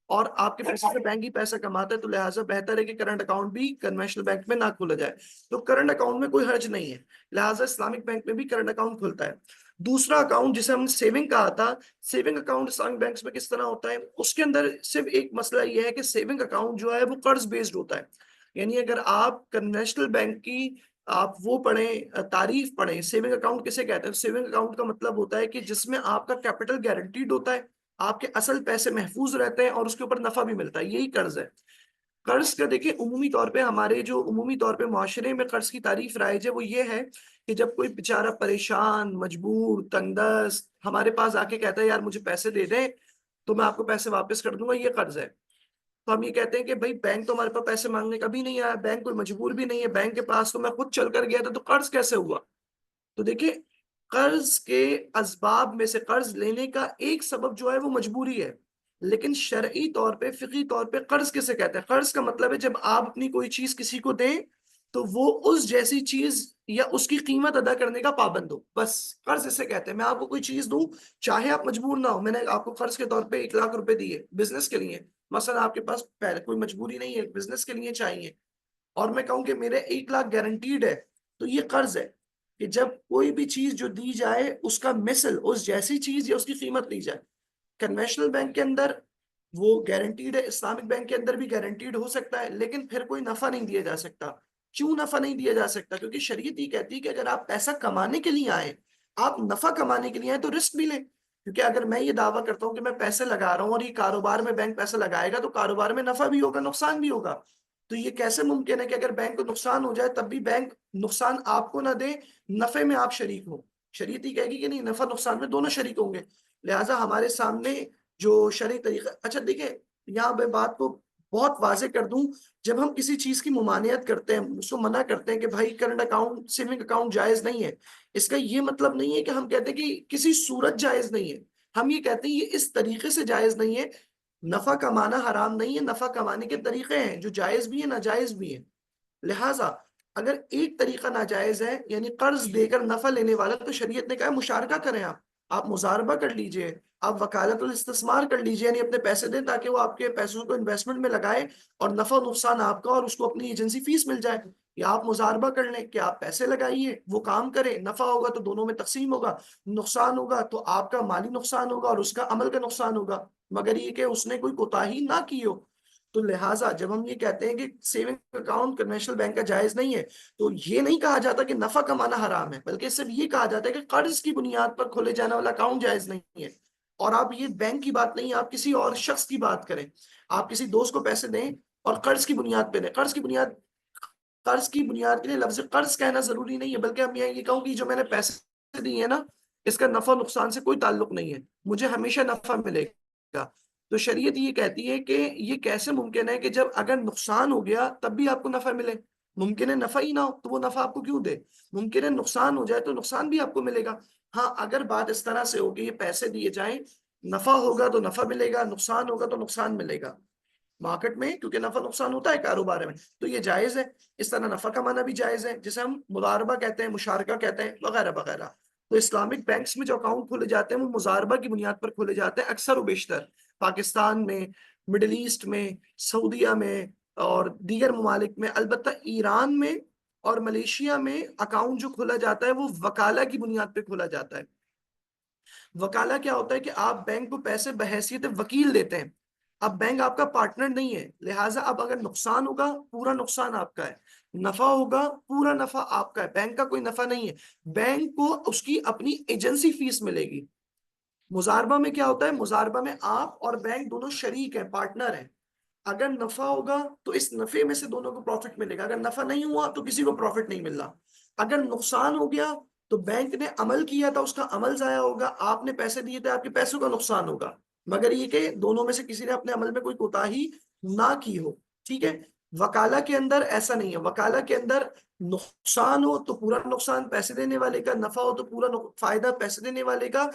اور آپ کے پیسے سے بینک ہی پیسہ کماتا ہے, تو لہٰذا بہتر ہے کہ کرنٹ اکاؤنٹ بھی کنوینشنل بینک میں نہ کھولا جائے. تو کرنٹ اکاؤنٹ میں کوئی حرج نہیں ہے, لہٰذا اسلامک بینک میں بھی کرنٹ اکاؤنٹ کھلتا ہے. دوسرا اکاؤنٹ جسے ہم نے سیونگ کہا تھا, سیونگ اکاؤنٹ اسلامک بینکس میں کس طرح ہوتا ہے؟ اس کے اندر صرف ایک مسئلہ یہ ہے کہ سیونگ اکاؤنٹ جو ہے وہ قرض بیسڈ ہوتا ہے. یعنی اگر آپ کنوینشنل بینک کی آپ وہ پڑھیں, تعریف پڑھیں, سیونگ اکاؤنٹ کسے کہتے ہیں؟ سیونگ اکاؤنٹ کا مطلب ہوتا ہے کہ جس میں آپ کا کیپٹل گارنٹیڈ ہوتا ہے, آپ کے اصل پیسے محفوظ رہتے ہیں اور اس کے اوپر نفع بھی ملتا ہے, یہی قرض ہے. قرض کا دیکھیں عمومی طور پہ ہمارے جو عمومی طور پہ معاشرے میں قرض کی تعریف رائج ہے وہ یہ ہے کہ جب کوئی بیچارہ پریشان, مجبور, تنگ دست ہمارے پاس آ کے کہتا ہے یار مجھے پیسے دے دیں تو میں آپ کو پیسے واپس کر دوں گا, یہ قرض ہے. تو ہم یہ کہتے ہیں کہ بھائی بینک تو ہمارے پاس پیسے مانگنے کبھی نہیں آیا, بینک کوئی مجبور بھی نہیں ہے, بینک کے پاس تو میں خود چل کر گیا تھا, تو قرض کیسے ہوا؟ تو دیکھیں قرض کے اسباب میں سے قرض لینے کا ایک سبب جو ہے وہ مجبوری ہے, لیکن شرعی طور پہ فقہی طور پہ قرض کسے کہتے ہیں؟ قرض کا مطلب ہے جب آپ اپنی کوئی چیز کسی کو دیں تو وہ اس جیسی چیز یا اس کی قیمت ادا کرنے کا پابند ہو, بس قرض اسے کہتے ہیں. میں آپ کو کوئی چیز دوں چاہے آپ مجبور نہ ہو, میں نے آپ کو قرض کے طور پہ 1,00,000 روپے دیے بزنس کے لیے, مثلا آپ کے پاس کوئی مجبوری نہیں ہے, بزنس کے لیے چاہیے, اور میں کہوں کہ میرے 1,00,000 گارنٹیڈ ہے, تو یہ قرض ہے کہ جب کوئی بھی چیز جو دی جائے اس کا مثل, اس جیسی چیز یا اس کی قیمت لی جائے. کنوینشنل بینک کے اندر وہ گارنٹیڈ ہے, اسلامک بینک کے اندر بھی گارنٹیڈ ہو سکتا ہے, لیکن پھر کوئی نفع نہیں دیا جا سکتا. کیوں نفع نہیں دیا جا سکتا؟ کیونکہ شریعت یہ کہتی ہے کہ اگر آپ پیسہ کمانے کے لیے آئے, آپ نفع کمانے کے لیے آئے تو رسک بھی لیں. کیونکہ اگر میں یہ دعویٰ کرتا ہوں کہ میں پیسے لگا رہا ہوں اور یہ کاروبار میں بینک پیسے لگائے گا تو کاروبار میں نفع بھی ہوگا نقصان بھی ہوگا. تو یہ کیسے ممکن ہے کہ اگر بینک کو نقصان ہو جائے تب بھی بینک نقصان آپ کو نہ دے, نفع میں آپ شریک ہوں؟ شریعت ہی کہے گی کہ نہیں, نفع نقصان میں دونوں شریک ہوں گے. لہٰذا ہمارے سامنے جو شرعی طریقہ, اچھا دیکھیں یہاں میں بات کو بہت واضح کر دوں, جب ہم کسی چیز کی ممانعت کرتے ہیں, اس کو منع کرتے ہیں کہ بھائی کرنٹ اکاؤنٹ سیونگ اکاؤنٹ جائز نہیں ہے, اس کا یہ مطلب نہیں ہے کہ ہم کہتے ہیں کہ کسی صورت جائز نہیں ہے. ہم یہ کہتے ہیں یہ اس طریقے سے جائز نہیں ہے. نفع کمانا حرام نہیں ہے, نفع کمانے کے طریقے ہیں جو جائز بھی ہیں ناجائز بھی ہیں. لہٰذا اگر ایک طریقہ ناجائز ہے یعنی قرض دے کر نفع لینے والا, تو شریعت نے کہا ہے مشارکہ کریں, آپ مضاربہ کر لیجئے, آپ وکالت الاستثمار کر لیجئے, یعنی اپنے پیسے دیں تاکہ وہ آپ کے پیسوں کو انویسٹمنٹ میں لگائے اور نفع و نقصان آپ کا اور اس کو اپنی ایجنسی فیس مل جائے. یا آپ مضاربہ کر لیں کہ آپ پیسے لگائیے, وہ کام کرے, نفع ہوگا تو دونوں میں تقسیم ہوگا, نقصان ہوگا تو آپ کا مالی نقصان ہوگا اور اس کا عمل کا نقصان ہوگا, مگر یہ کہ اس نے کوئی کوتاہی نہ کی ہو. تو لہٰذا جب ہم یہ کہتے ہیں کہ سیونگ اکاؤنٹ کنونشنل بینک کا جائز نہیں ہے, تو یہ نہیں کہا جاتا کہ نفع کمانا حرام ہے, بلکہ صرف یہ کہا جاتا ہے کہ قرض کی بنیاد پر کھولے جانے والا اکاؤنٹ جائز نہیں ہے. اور آپ یہ بینک کی بات نہیں, آپ کسی اور شخص کی بات کریں, آپ کسی دوست کو پیسے دیں اور قرض کی بنیاد پہ دیں. قرض کی بنیاد کے لیے لفظ قرض کہنا ضروری نہیں ہے, بلکہ ہم یہ کہوں کہ جو میں نے پیسے دیے ہیں نا, اس کا نفع نقصان سے کوئی تعلق نہیں ہے, مجھے ہمیشہ نفع ملے گا. تو شریعت یہ کہتی ہے کہ یہ کیسے ممکن ہے کہ جب اگر نقصان ہو گیا تب بھی آپ کو نفع ملے, ممکن ہے نفع ہی نہ ہو تو وہ نفع آپ کو کیوں دے, ممکن ہے نقصان ہو جائے تو نقصان بھی آپ کو ملے گا. ہاں اگر بات اس طرح سے ہوگی یہ پیسے دیے جائیں, نفع ہوگا تو نفع ملے گا, نقصان ہوگا تو نقصان ملے گا مارکیٹ میں, کیونکہ نفع نقصان ہوتا ہے کاروبار میں, تو یہ جائز ہے. اس طرح نفع کمانا بھی جائز ہے, جسے ہم مضاربہ کہتے ہیں, مشارکہ کہتے ہیں, وغیرہ وغیرہ. تو اسلامک بینکس میں جو اکاؤنٹ کھولے جاتے ہیں وہ مضاربہ کی بنیاد پر کھولے جاتے ہیں اکثر و بیشتر. پاکستان میں, مڈل ایسٹ میں, سعودیہ میں اور دیگر ممالک میں, البتہ ایران میں اور ملیشیا میں اکاؤنٹ جو کھولا جاتا ہے وہ وکالہ کی بنیاد پہ کھولا جاتا ہے. وکالہ کیا ہوتا ہے کہ آپ بینک کو پیسے بحیثیت وکیل دیتے ہیں, اب بینک آپ کا پارٹنر نہیں ہے, لہٰذا اب اگر نقصان ہوگا پورا نقصان آپ کا ہے, نفع ہوگا پورا نفع آپ کا ہے, بینک کا کوئی نفع نہیں ہے. بینک کو اس کی اپنی ایجنسی فیس ملے گی. مضاربہ میں کیا ہوتا ہے, مضاربہ میں آپ اور بینک دونوں شریک ہیں, پارٹنر ہیں. اگر نفع ہوگا تو اس نفع میں سے دونوں کو پروفٹ ملے گا, اگر نفع نہیں ہوا تو کسی کو پروفٹ نہیں مل رہا. اگر نقصان ہو گیا تو بینک نے عمل کیا تھا, اس کا عمل ضائع ہوگا, آپ نے پیسے دیے تھے, آپ کے پیسوں کا نقصان ہوگا, مگر یہ کہ دونوں میں سے کسی نے اپنے عمل میں کوئی کوتاہی نہ کی ہو. ٹھیک ہے. وکالہ کے اندر ایسا نہیں ہے, وکالہ کے اندر نقصان ہو تو پورا نقصان پیسے دینے والے کا, نفع ہو تو پورا فائدہ پیسے دینے والے کا,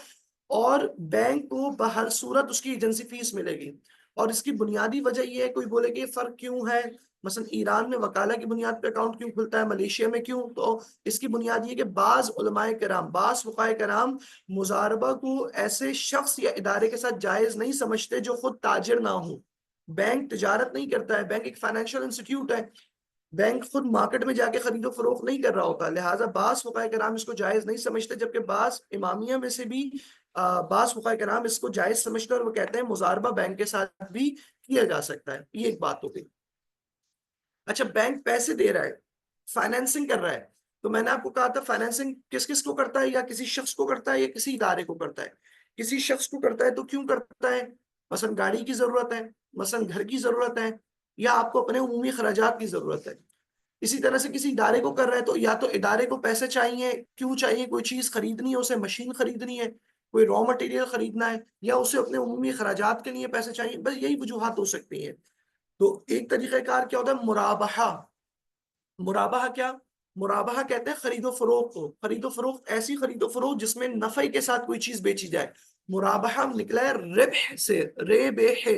اور بینک کو بہر صورت اس کی ایجنسی فیس ملے گی. اور اس کی بنیادی وجہ یہ ہے, کوئی بولے کہ یہ فرق کیوں ہے, مثلا ایران میں وکالہ کی بنیاد پہ اکاؤنٹ کیوں کھلتا ہے, ملیشیا میں کیوں, تو اس کی بنیاد یہ کہ بعض علماء کرام, بعض فقہاء کرام مضاربہ کو ایسے شخص یا ادارے کے ساتھ جائز نہیں سمجھتے جو خود تاجر نہ ہو. بینک تجارت نہیں کرتا ہے, بینک ایک فائنینشیل انسٹیٹیوٹ ہے, بینک خود مارکیٹ میں جا کے خرید و فروخت نہیں کر رہا ہوتا. لہٰذا بعض فقہاء کرام اس کو جائز نہیں سمجھتے, جبکہ بعض امامیہ میں سے بھی بعض فقہاء کرام اس کو جائز سمجھتے ہیں اور وہ کہتے ہیں مضاربہ بینک کے ساتھ بھی کیا جا سکتا ہے. یہ ایک بات ہو گئی. اچھا, بینک پیسے دے رہا ہے, فائنینسنگ کر رہا ہے, تو میں نے آپ کو کہا تھا فائنینسنگ کس کس کو کرتا ہے, یا کسی شخص کو کرتا ہے یا کسی ادارے کو کرتا ہے. کسی شخص کو کرتا ہے تو کیوں کرتا ہے, مثلا گاڑی کی ضرورت ہے, مثلا گھر کی ضرورت ہے, یا آپ کو اپنے عمومی خراجات کی ضرورت ہے. اسی طرح سے کسی ادارے کو کر رہا ہے تو یا تو ادارے کو پیسے چاہیے, کیوں چاہیے, کوئی چیز خریدنی ہے, اسے مشین خریدنی ہے, کوئی را مٹیریل خریدنا ہے, یا اسے اپنے عمومی اخراجات کے لیے پیسے چاہیے. بس یہی وجوہات ہو سکتی ہیں. تو ایک طریقہ کار کیا ہوتا ہے, مرابحہ. مرابحہ کیا, مرابحہ کہتے ہیں خرید و فروخت کو. خرید و فروخت ایسی خرید و فروخت جس میں نفع کے ساتھ کوئی چیز بیچی جائے. مرابحہ نکلا ہے ربح سے, ربح.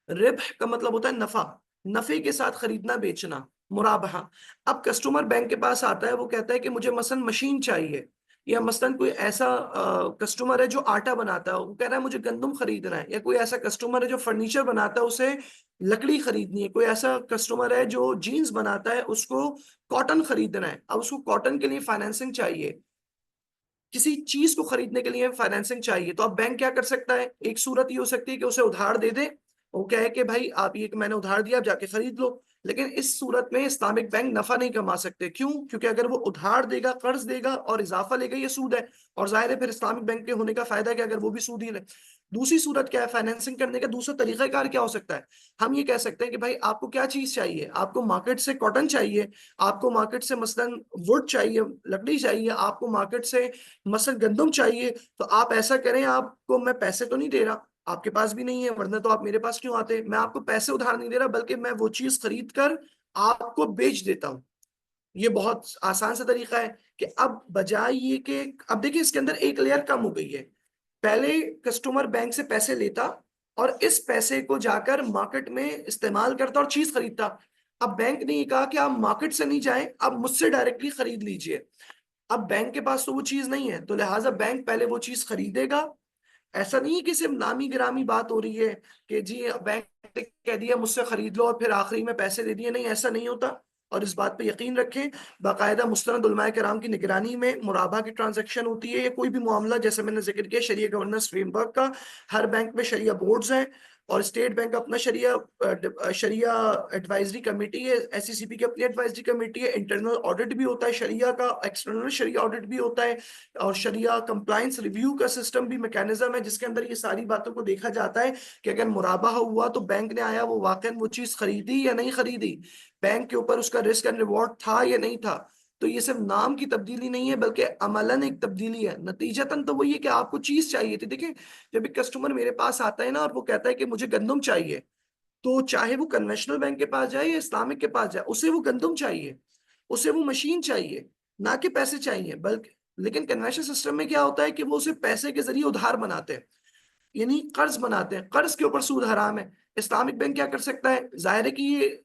ربح کا مطلب ہوتا ہے نفع, نفع کے ساتھ خریدنا بیچنا, مرابحہ. اب کسٹمر بینک کے پاس آتا ہے, وہ کہتا ہے کہ مجھے مثلا مشین چاہیے, یا مثلا کوئی ایسا کسٹمر ہے جو آٹا بناتا ہے, وہ کہہ رہا ہے مجھے گندم خریدنا ہے, یا کوئی ایسا کسٹمر ہے جو فرنیچر بناتا ہے, اسے لکڑی خریدنی ہے, کوئی ایسا کسٹمر ہے جو جینز بناتا ہے, اس کو کاٹن خریدنا ہے. اب اس کو کاٹن کے لیے فائنینسنگ چاہیے, کسی چیز کو خریدنے کے لیے فائنینسنگ چاہیے. تو اب بینک کیا کر سکتا ہے, ایک صورت یہ ہو سکتی ہے کہ اسے ادھار دے دے, وہ کہے کہ بھائی آپ یہ میں نے ادھار دیا, آپ جا کے خرید لو. لیکن اس صورت میں اسلامک بینک نفع نہیں کما سکتے. کیوں؟ کیونکہ اگر وہ ادھار دے گا، قرض دے گا اور اضافہ لے گا، یہ سود ہے. اور ظاہر ہے پھر اسلامک بینک کے ہونے کا فائدہ کیا اگر وہ بھی سود ہی لے. دوسری صورت کیا ہے فائنینسنگ کرنے کا دوسرا طریقہ کار کیا ہو سکتا ہے؟ ہم یہ کہہ سکتے ہیں کہ بھائی آپ کو کیا چیز چاہیے، آپ کو مارکیٹ سے کاٹن چاہیے، آپ کو مارکیٹ سے مثلاً ووڈ چاہیے، لکڑی چاہیے، آپ کو مارکیٹ سے مثلاً گندم چاہیے. تو آپ ایسا کریں، آپ کو میں پیسے تو نہیں دے رہا، آپ کے پاس بھی نہیں ہے، ورنہ تو آپ میرے پاس کیوں آتے؟ میں آپ کو پیسے ادھار نہیں دے رہا، بلکہ میں وہ چیز خرید کر آپ کو بیچ دیتا ہوں. یہ بہت آسان سا طریقہ ہے کہ اب بجائے یہ کہ اب دیکھیں اس کے اندر ایک لیئر کم ہو گئی ہے. پہلے کسٹمر بینک سے پیسے لیتا اور اس پیسے کو جا کر مارکیٹ میں استعمال کرتا اور چیز خریدتا. اب بینک نے یہ کہا کہ آپ مارکیٹ سے نہیں جائیں، اب مجھ سے ڈائریکٹلی خرید لیجئے. اب بینک کے پاس تو وہ چیز نہیں ہے، تو لہٰذا بینک پہلے وہ چیز خریدے گا. ایسا نہیں ہے کہ صرف نامی گرامی بات ہو رہی ہے کہ جی بینک نے کہہ دیا مجھ سے خرید لو اور پھر آخری میں پیسے دے دیے. نہیں، ایسا نہیں ہوتا. اور اس بات پہ یقین رکھیں، باقاعدہ مستند علماء کرام کی نگرانی میں مرابحہ کی ٹرانزیکشن ہوتی ہے. یا کوئی بھی معاملہ جیسے میں نے ذکر کیا شریعہ گورننس فریم ورک کا، ہر بینک میں شریعہ بورڈز ہیں اور اسٹیٹ بینک اپنا شریعہ ایڈوائزری کمیٹی ہے، ایس سی سی پی کی اپنی ایڈوائزری کمیٹی ہے. انٹرنل آڈٹ بھی ہوتا ہے شریعہ کا، ایکسٹرنل شریعہ آڈٹ بھی ہوتا ہے، اور شریعہ کمپلائنس ریویو کا سسٹم بھی میکینزم ہے جس کے اندر یہ ساری باتوں کو دیکھا جاتا ہے کہ اگر مرابحہ ہوا تو بینک نے آیا وہ واقعاً وہ چیز خریدی یا نہیں خریدی، بینک کے اوپر اس کا رسک اینڈ ریوارڈ تھا یا نہیں تھا. تو یہ صرف نام کی تبدیلی نہیں ہے بلکہ عملاً ایک تبدیلی ہے. نتیجتاً تو وہ یہ کہ آپ کو چیز چاہیے تھی. دیکھیں جب ایک کسٹمر میرے پاس آتا ہے نا اور وہ کہتا ہے کہ مجھے گندم چاہیے، تو چاہے وہ کنونشنل بینک کے پاس جائے یا اسلامک کے پاس جائے، اسے وہ گندم چاہیے، اسے وہ مشین چاہیے، نہ کہ پیسے چاہیے. بلکہ لیکن کنونشنل سسٹم میں کیا ہوتا ہے کہ وہ اسے پیسے کے ذریعے ادھار بناتے ہیں، یعنی قرض بناتے ہیں، قرض کے اوپر سود حرام ہے. اسلامک بینک کیا کر سکتا ہے؟ ظاہر ہے کہ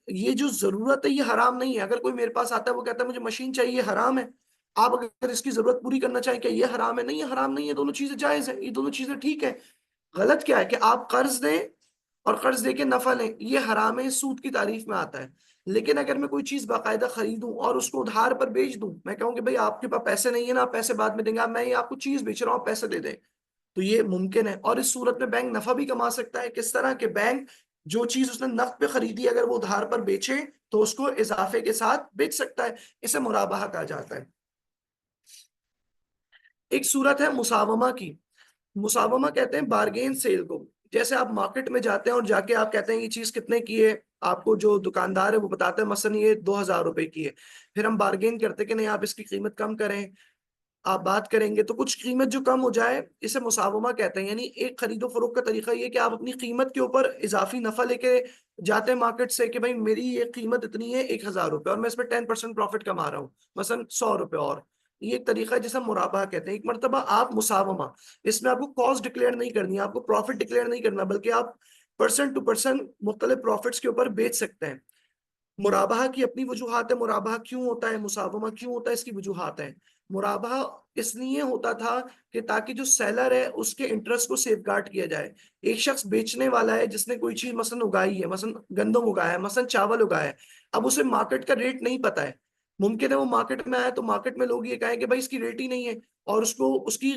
یہ جو ضرورت ہے یہ حرام نہیں ہے. اگر کوئی میرے پاس آتا ہے وہ کہتا ہے مجھے مشین چاہیے، یہ حرام ہے. آپ اگر اس کی ضرورت پوری کرنا چاہیں کہ یہ حرام ہے، نہیں یہ حرام نہیں ہے، دونوں چیزیں جائز ہیں، یہ دونوں چیزیں ٹھیک ہے. غلط کیا ہے کہ آپ قرض دیں اور قرض دے کے نفع لیں، یہ حرام ہے، سود کی تعریف میں آتا ہے. لیکن اگر میں کوئی چیز باقاعدہ خریدوں اور اس کو ادھار پر بیچ دوں، میں کہوں کہ بھائی آپ کے پاس پیسے نہیں ہے نا، آپ پیسے بعد میں دیں گے، میں یہ آپ کو چیز بیچ رہا ہوں، پیسے دے دیں، تو یہ ممکن ہے. اور اس صورت میں بینک نفع بھی کما سکتا ہے. کس طرح کہ بینک جو چیز اس نے نقد پہ خریدی اگر وہ ادھار پر بیچے تو اس کو اضافے کے ساتھ بیچ سکتا ہے. اسے مرابحہ کہا جاتا ہے. ایک صورت ہے مساومہ کی. مساومہ کہتے ہیں بارگین سیل کو. جیسے آپ مارکیٹ میں جاتے ہیں اور جا کے آپ کہتے ہیں یہ چیز کتنے کی ہے، آپ کو جو دکاندار ہے وہ بتاتا ہے مثلا یہ 2000 روپے کی ہے. پھر ہم بارگین کرتے کہ نہیں آپ اس کی قیمت کم کریں، آپ بات کریں گے تو کچھ قیمت جو کم ہو جائے، اسے مساومہ کہتے ہیں. یعنی ایک خرید و فروخت کا طریقہ یہ کہ آپ اپنی قیمت کے اوپر اضافی نفع لے کے جاتے ہیں مارکیٹ سے کہ بھائی میری یہ قیمت اتنی ہے 1000 روپے اور میں اس پہ 10% پروفٹ کما رہا ہوں، مثلا 100 روپے. اور یہ ایک طریقہ ہے جسے ہم مرابحہ کہتے ہیں. ایک مرتبہ آپ مساومہ، اس میں آپ کو کاسٹ ڈکلیئر نہیں کرنی، آپ کو پروفٹ ڈکلیئر نہیں کرنا، بلکہ آپ پرسن ٹو پرسن مختلف پروفٹس کے اوپر بیچ سکتے ہیں. مرابحہ کی اپنی وجوہات ہے. مرابحہ کیوں ہوتا ہے، مساومہ کیوں ہوتا ہے، اس کی وجوہات ہیں. مرابحہ اس لیے ہوتا تھا کہ تاکہ جو سیلر ہے اس کے انٹرسٹ کو سیف گارڈ کیا جائے. ایک شخص بیچنے والا ہے جس نے کوئی چیز مثلا اگائی ہے، مثلا گندم اگایا ہے، مثلا چاول اگایا ہے، اب اسے مارکیٹ کا ریٹ نہیں پتا ہے. ممکن ہے وہ مارکیٹ میں آیا تو مارکیٹ میں لوگ یہ کہیں کہ بھائی اس کی ریٹ ہی نہیں ہے، اور اس کو اس کی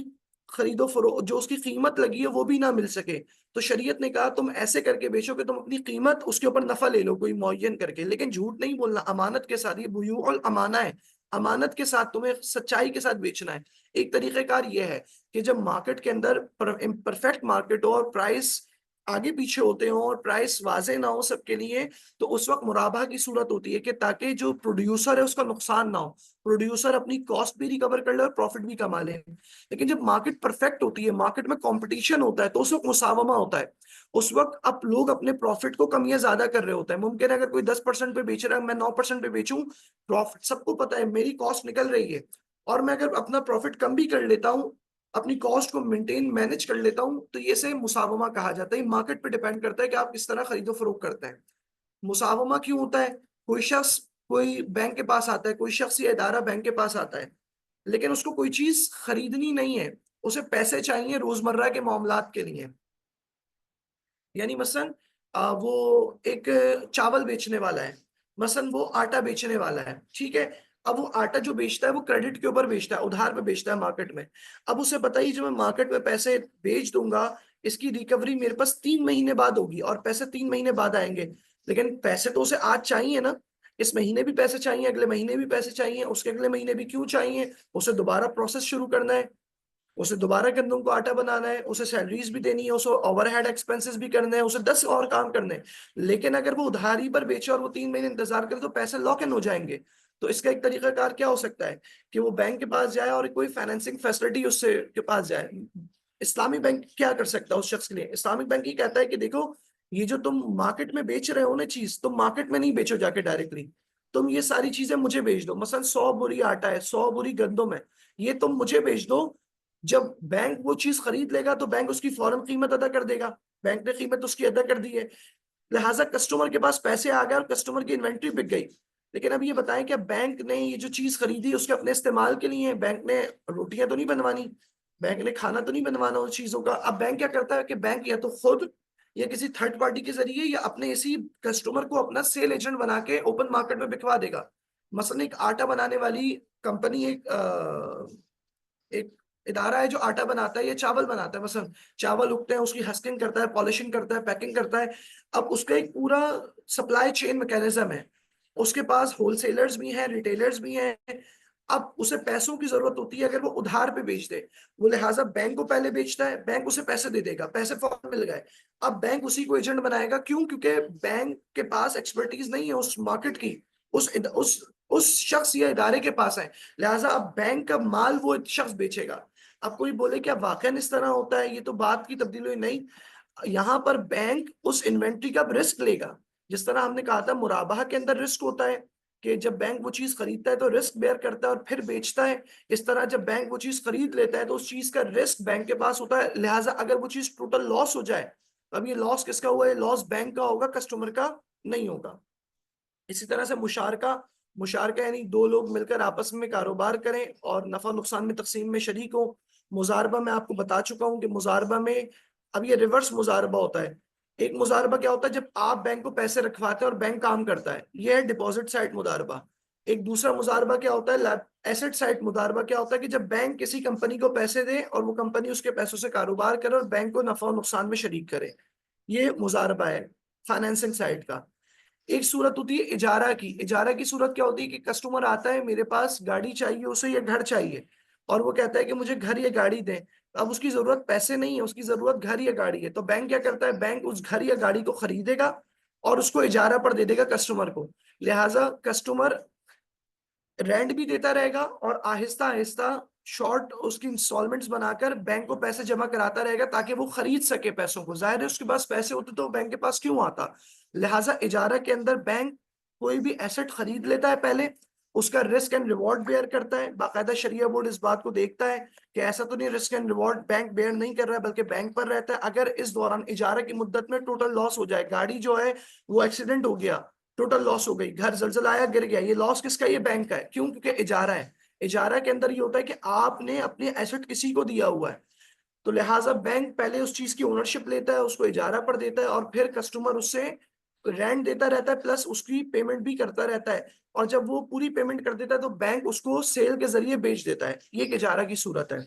خرید و فروخت جو اس کی قیمت لگی ہے وہ بھی نہ مل سکے. تو شریعت نے کہا تم ایسے کر کے بیچو کہ تم اپنی قیمت اس کے اوپر نفع لے لو کوئی معین کر کے، لیکن جھوٹ نہیں بولنا، امانت کے ساتھ. یہ بیوع الامانہ ہے، امانت کے ساتھ تمہیں سچائی کے ساتھ بیچنا ہے. ایک طریقہ کار یہ ہے کہ جب مارکیٹ کے اندر پرفیکٹ مارکیٹ ہو اور پرائس آگے پیچھے ہوتے ہوں اور پرائس واضح نہ ہو سب کے لیے، تو اس وقت مرابحہ کی صورت ہوتی ہے کہ تاکہ جو پروڈیوسر ہے اس کا نقصان نہ ہو، پروڈیوسر اپنی کاسٹ بھی ریکور کر لے اور پروفٹ بھی کما لے. لیکن جب مارکیٹ پرفیکٹ ہوتی ہے، مارکیٹ میں کمپٹیشن ہوتا ہے، تو اس وقت مساومہ ہوتا ہے. اس وقت اب لوگ اپنے پروفٹ کو کم یا زیادہ کر رہے ہوتے ہیں. ممکن ہے اگر کوئی 10% پہ بیچ رہا ہے، میں 9% پہ بیچوں، پروفٹ سب کو پتا ہے میری کاسٹ نکل رہی ہے، اور میں اگر اپنا پروفٹ کم بھی کر لیتا ہوں، اپنی کاسٹ کو مینٹین مینج کر لیتا ہوں، تو یہ سے مساومہ کہا جاتا ہے. مارکیٹ پہ ڈیپینڈ کرتا ہے کہ آپ کس طرح خرید و فروخت کرتے ہیں. مساومہ کیوں ہوتا ہے؟ کوئی شخص کوئی بینک کے پاس آتا ہے، کوئی شخص یا ادارہ بینک کے پاس آتا ہے، لیکن اس کو کوئی چیز خریدنی نہیں ہے، اسے پیسے چاہیے روزمرہ کے معاملات کے لیے. یعنی مثلا وہ ایک چاول بیچنے والا ہے، مثلا وہ آٹا بیچنے والا ہے، ٹھیک ہے. اب وہ آٹا جو بیچتا ہے وہ کریڈٹ کے اوپر بیچتا ہے، ادھار پہ بیچتا ہے مارکیٹ میں. اب اسے بتائیے جو میں مارکیٹ میں پیسے بیچ دوں گا، اس کی ریکوری میرے پاس 3 مہینے بعد ہوگی اور پیسے 3 مہینے بعد آئیں گے. لیکن پیسے تو اسے آج چاہیے نا, اس مہینے بھی پیسے چاہیے, اگلے مہینے بھی پیسے چاہیے, اس کے اگلے مہینے بھی کیوں چاہیے, اسے دوبارہ پروسیس شروع کرنا ہے, اسے دوبارہ گندم کو آٹا بنانا ہے, اسے سیلریز بھی دینی ہے, اسے اوور ہیڈ ایکسپینسز بھی کرنے ہیں, اسے 10 اور کام کرنے ہیں. لیکن اگر وہ ادھاری پر بیچے اور وہ 3 مہینے انتظار کرے تو پیسے لاک ان ہو جائیں گے. تو اس کا ایک طریقہ کار کیا ہو سکتا ہے کہ وہ بینک کے پاس جائے اور کوئی فائنینسنگ فیسلٹی اس سے کے پاس جائے. اسلامی بینک کیا کر سکتا ہے اس شخص کے لیے؟ اسلامک بینک یہ کہتا ہے کہ دیکھو, یہ جو تم مارکیٹ میں بیچ رہے ہو نا چیز, تم مارکیٹ میں نہیں بیچو جا کے ڈائریکٹلی, تم یہ ساری چیزیں مجھے بیچ دو. مثلا 100 بوری آٹا ہے, 100 بوری گندم ہے, یہ تم مجھے بیچ دو. جب بینک وہ چیز خرید لے گا تو بینک اس کی فوراً قیمت ادا کر دے گا, بینک نے قیمت اس کی ادا کر دی ہے, لہٰذا کسٹمر کے پاس پیسے آ گئے اور کسٹمر کی انوینٹری بک گئی. لیکن اب یہ بتائیں کہ بینک نے یہ جو چیز خریدی اس کے اپنے استعمال کے لیے, بینک نے روٹیاں تو نہیں بنوانی, بینک نے کھانا تو نہیں بنوانا اس چیزوں کا. اب بینک کیا کرتا ہے کہ بینک یا تو خود یا کسی تھرڈ پارٹی کے ذریعے یا اپنے اسی کسٹمر کو اپنا سیل ایجنٹ بنا کے اوپن مارکیٹ میں بکوا دے گا. مثلا ایک آٹا بنانے والی کمپنی, ایک ادارہ ہے جو آٹا بناتا ہے یا چاول بناتا ہے, مثلا چاول اگتے ہیں, اس کی ہسکنگ کرتا ہے, پالشنگ کرتا ہے, پیکنگ کرتا ہے. اب اس کا ایک پورا سپلائی چین میکینزم ہے, اس کے پاس ہول سیلرز بھی ہیں, ریٹیلرز بھی ہیں. اب اسے پیسوں کی ضرورت ہوتی ہے اگر وہ ادھار پہ بیچ دے, وہ لہٰذا بینک کو پہلے بیچتا ہے, بینک اسے پیسے دے دے گا, پیسے فوراً مل گئے. اب بینک اسی کو ایجنٹ بنائے گا, کیوں؟ کیونکہ بینک کے پاس ایکسپرٹیز نہیں ہے اس مارکیٹ کی, اس شخص یا ادارے کے پاس ہے, لہٰذا اب بینک کا مال وہ شخص بیچے گا. اب کوئی بولے کیا واقعاً اس طرح ہوتا ہے؟ یہ تو بات کی تبدیلی ہوئی. نہیں, یہاں پر بینک اس انوینٹری کا رسک لے گا. جس طرح ہم نے کہا تھا مرابحہ کے اندر رسک ہوتا ہے کہ جب بینک وہ چیز خریدتا ہے تو رسک بیئر کرتا ہے اور پھر بیچتا ہے, اس طرح جب بینک وہ چیز خرید لیتا ہے تو اس چیز کا رسک بینک کے پاس ہوتا ہے. لہٰذا اگر وہ چیز ٹوٹل لاس ہو جائے, اب یہ لاس کس کا ہوا ہے؟ لاس بینک کا ہوگا, کسٹمر کا نہیں ہوگا. اسی طرح سے مشارکہ یعنی 2 لوگ مل کر آپس میں کاروبار کریں اور نفع نقصان میں تقسیم میں شریک ہوں. مزاربہ میں آپ کو بتا چکا ہوں کہ مزاربہ میں اب یہ ریورس مزاربہ ہوتا ہے. ایک مزاربہ کیا ہوتا ہے؟ جب آپ بینک کو پیسے رکھواتے ہیں اور بینک کام کرتا ہے, یہ ہے ڈپازٹ سائٹ مزاربہ. ایک دوسرا مزاربہ کیا ہوتا ہے؟ ایسٹ سائٹ مزاربہ. کیا ہوتا ہے کہ جب بینک کسی کمپنی کو پیسے دے اور وہ کمپنی اس کے پیسوں سے کاروبار کرے اور بینک کو نفع و نقصان میں شریک کرے, یہ مزاربہ ہے فائنینسنگ سائٹ کا. ایک صورت ہوتی ہے اجارہ کی. اجارہ کی صورت کیا ہوتی ہے کہ کسٹمر آتا ہے, میرے پاس گاڑی چاہیے اسے یا گھر چاہیے, اور وہ کہتا ہے کہ مجھے گھر یا گاڑی دیں. اب اس کی ضرورت پیسے نہیں ہے, اس کی ضرورت گھر یا گاڑی ہے. تو بینک کیا کرتا ہے؟ بینک اس گھر یا گاڑی کو خریدے گا اور اس کو اجارہ پر دے دے گا کسٹمر کو. لہٰذا کسٹمر رینٹ بھی دیتا رہے گا اور آہستہ آہستہ شارٹ اس کی انسٹالمنٹس بنا کر بینک کو پیسے جمع کراتا رہے گا تاکہ وہ خرید سکے پیسوں کو. ظاہر ہے اس کے پاس پیسے ہوتے تو بینک کے پاس کیوں آتا؟ لہٰذا اجارہ کے اندر بینک کوئی بھی ایسٹ خرید لیتا ہے, پہلے اس کا رسک اینڈ ریوارڈ بیئر کرتا ہے. باقاعدہ شریعہ بورڈ اس بات کو دیکھتا ہے کہ ایسا تو نہیں risk and reward bank bear نہیں کر رہا ہے بلکہ بینک پر رہتا ہے. اگر اس دوران اجارہ کی مدت میں ٹوٹل لاس ہو جائے, گاڑی جو ہے وہ ایکسیڈنٹ ہو گیا, ٹوٹل لاس ہو گئی, گھر زلزلہ آیا گر گیا, یہ لاس کس کا؟ یہ بینک کا ہے. کیوں؟ کیونکہ اجارہ ہے. اجارہ کے اندر یہ ہوتا ہے کہ آپ نے اپنے ایسٹ کسی کو دیا ہوا ہے, تو لہٰذا بینک پہلے اس چیز کی اونرشپ لیتا ہے, اس کو اجارہ پر دیتا ہے, اور پھر کسٹمر اس سے رینٹ دیتا رہتا ہے پلس اس کی پیمنٹ بھی کرتا رہتا ہے. اور جب وہ پوری پیمنٹ کر دیتا ہے تو بینک اس کو سیل کے ذریعے بیچ دیتا ہے. یہ ایک اجارہ کی صورت ہے.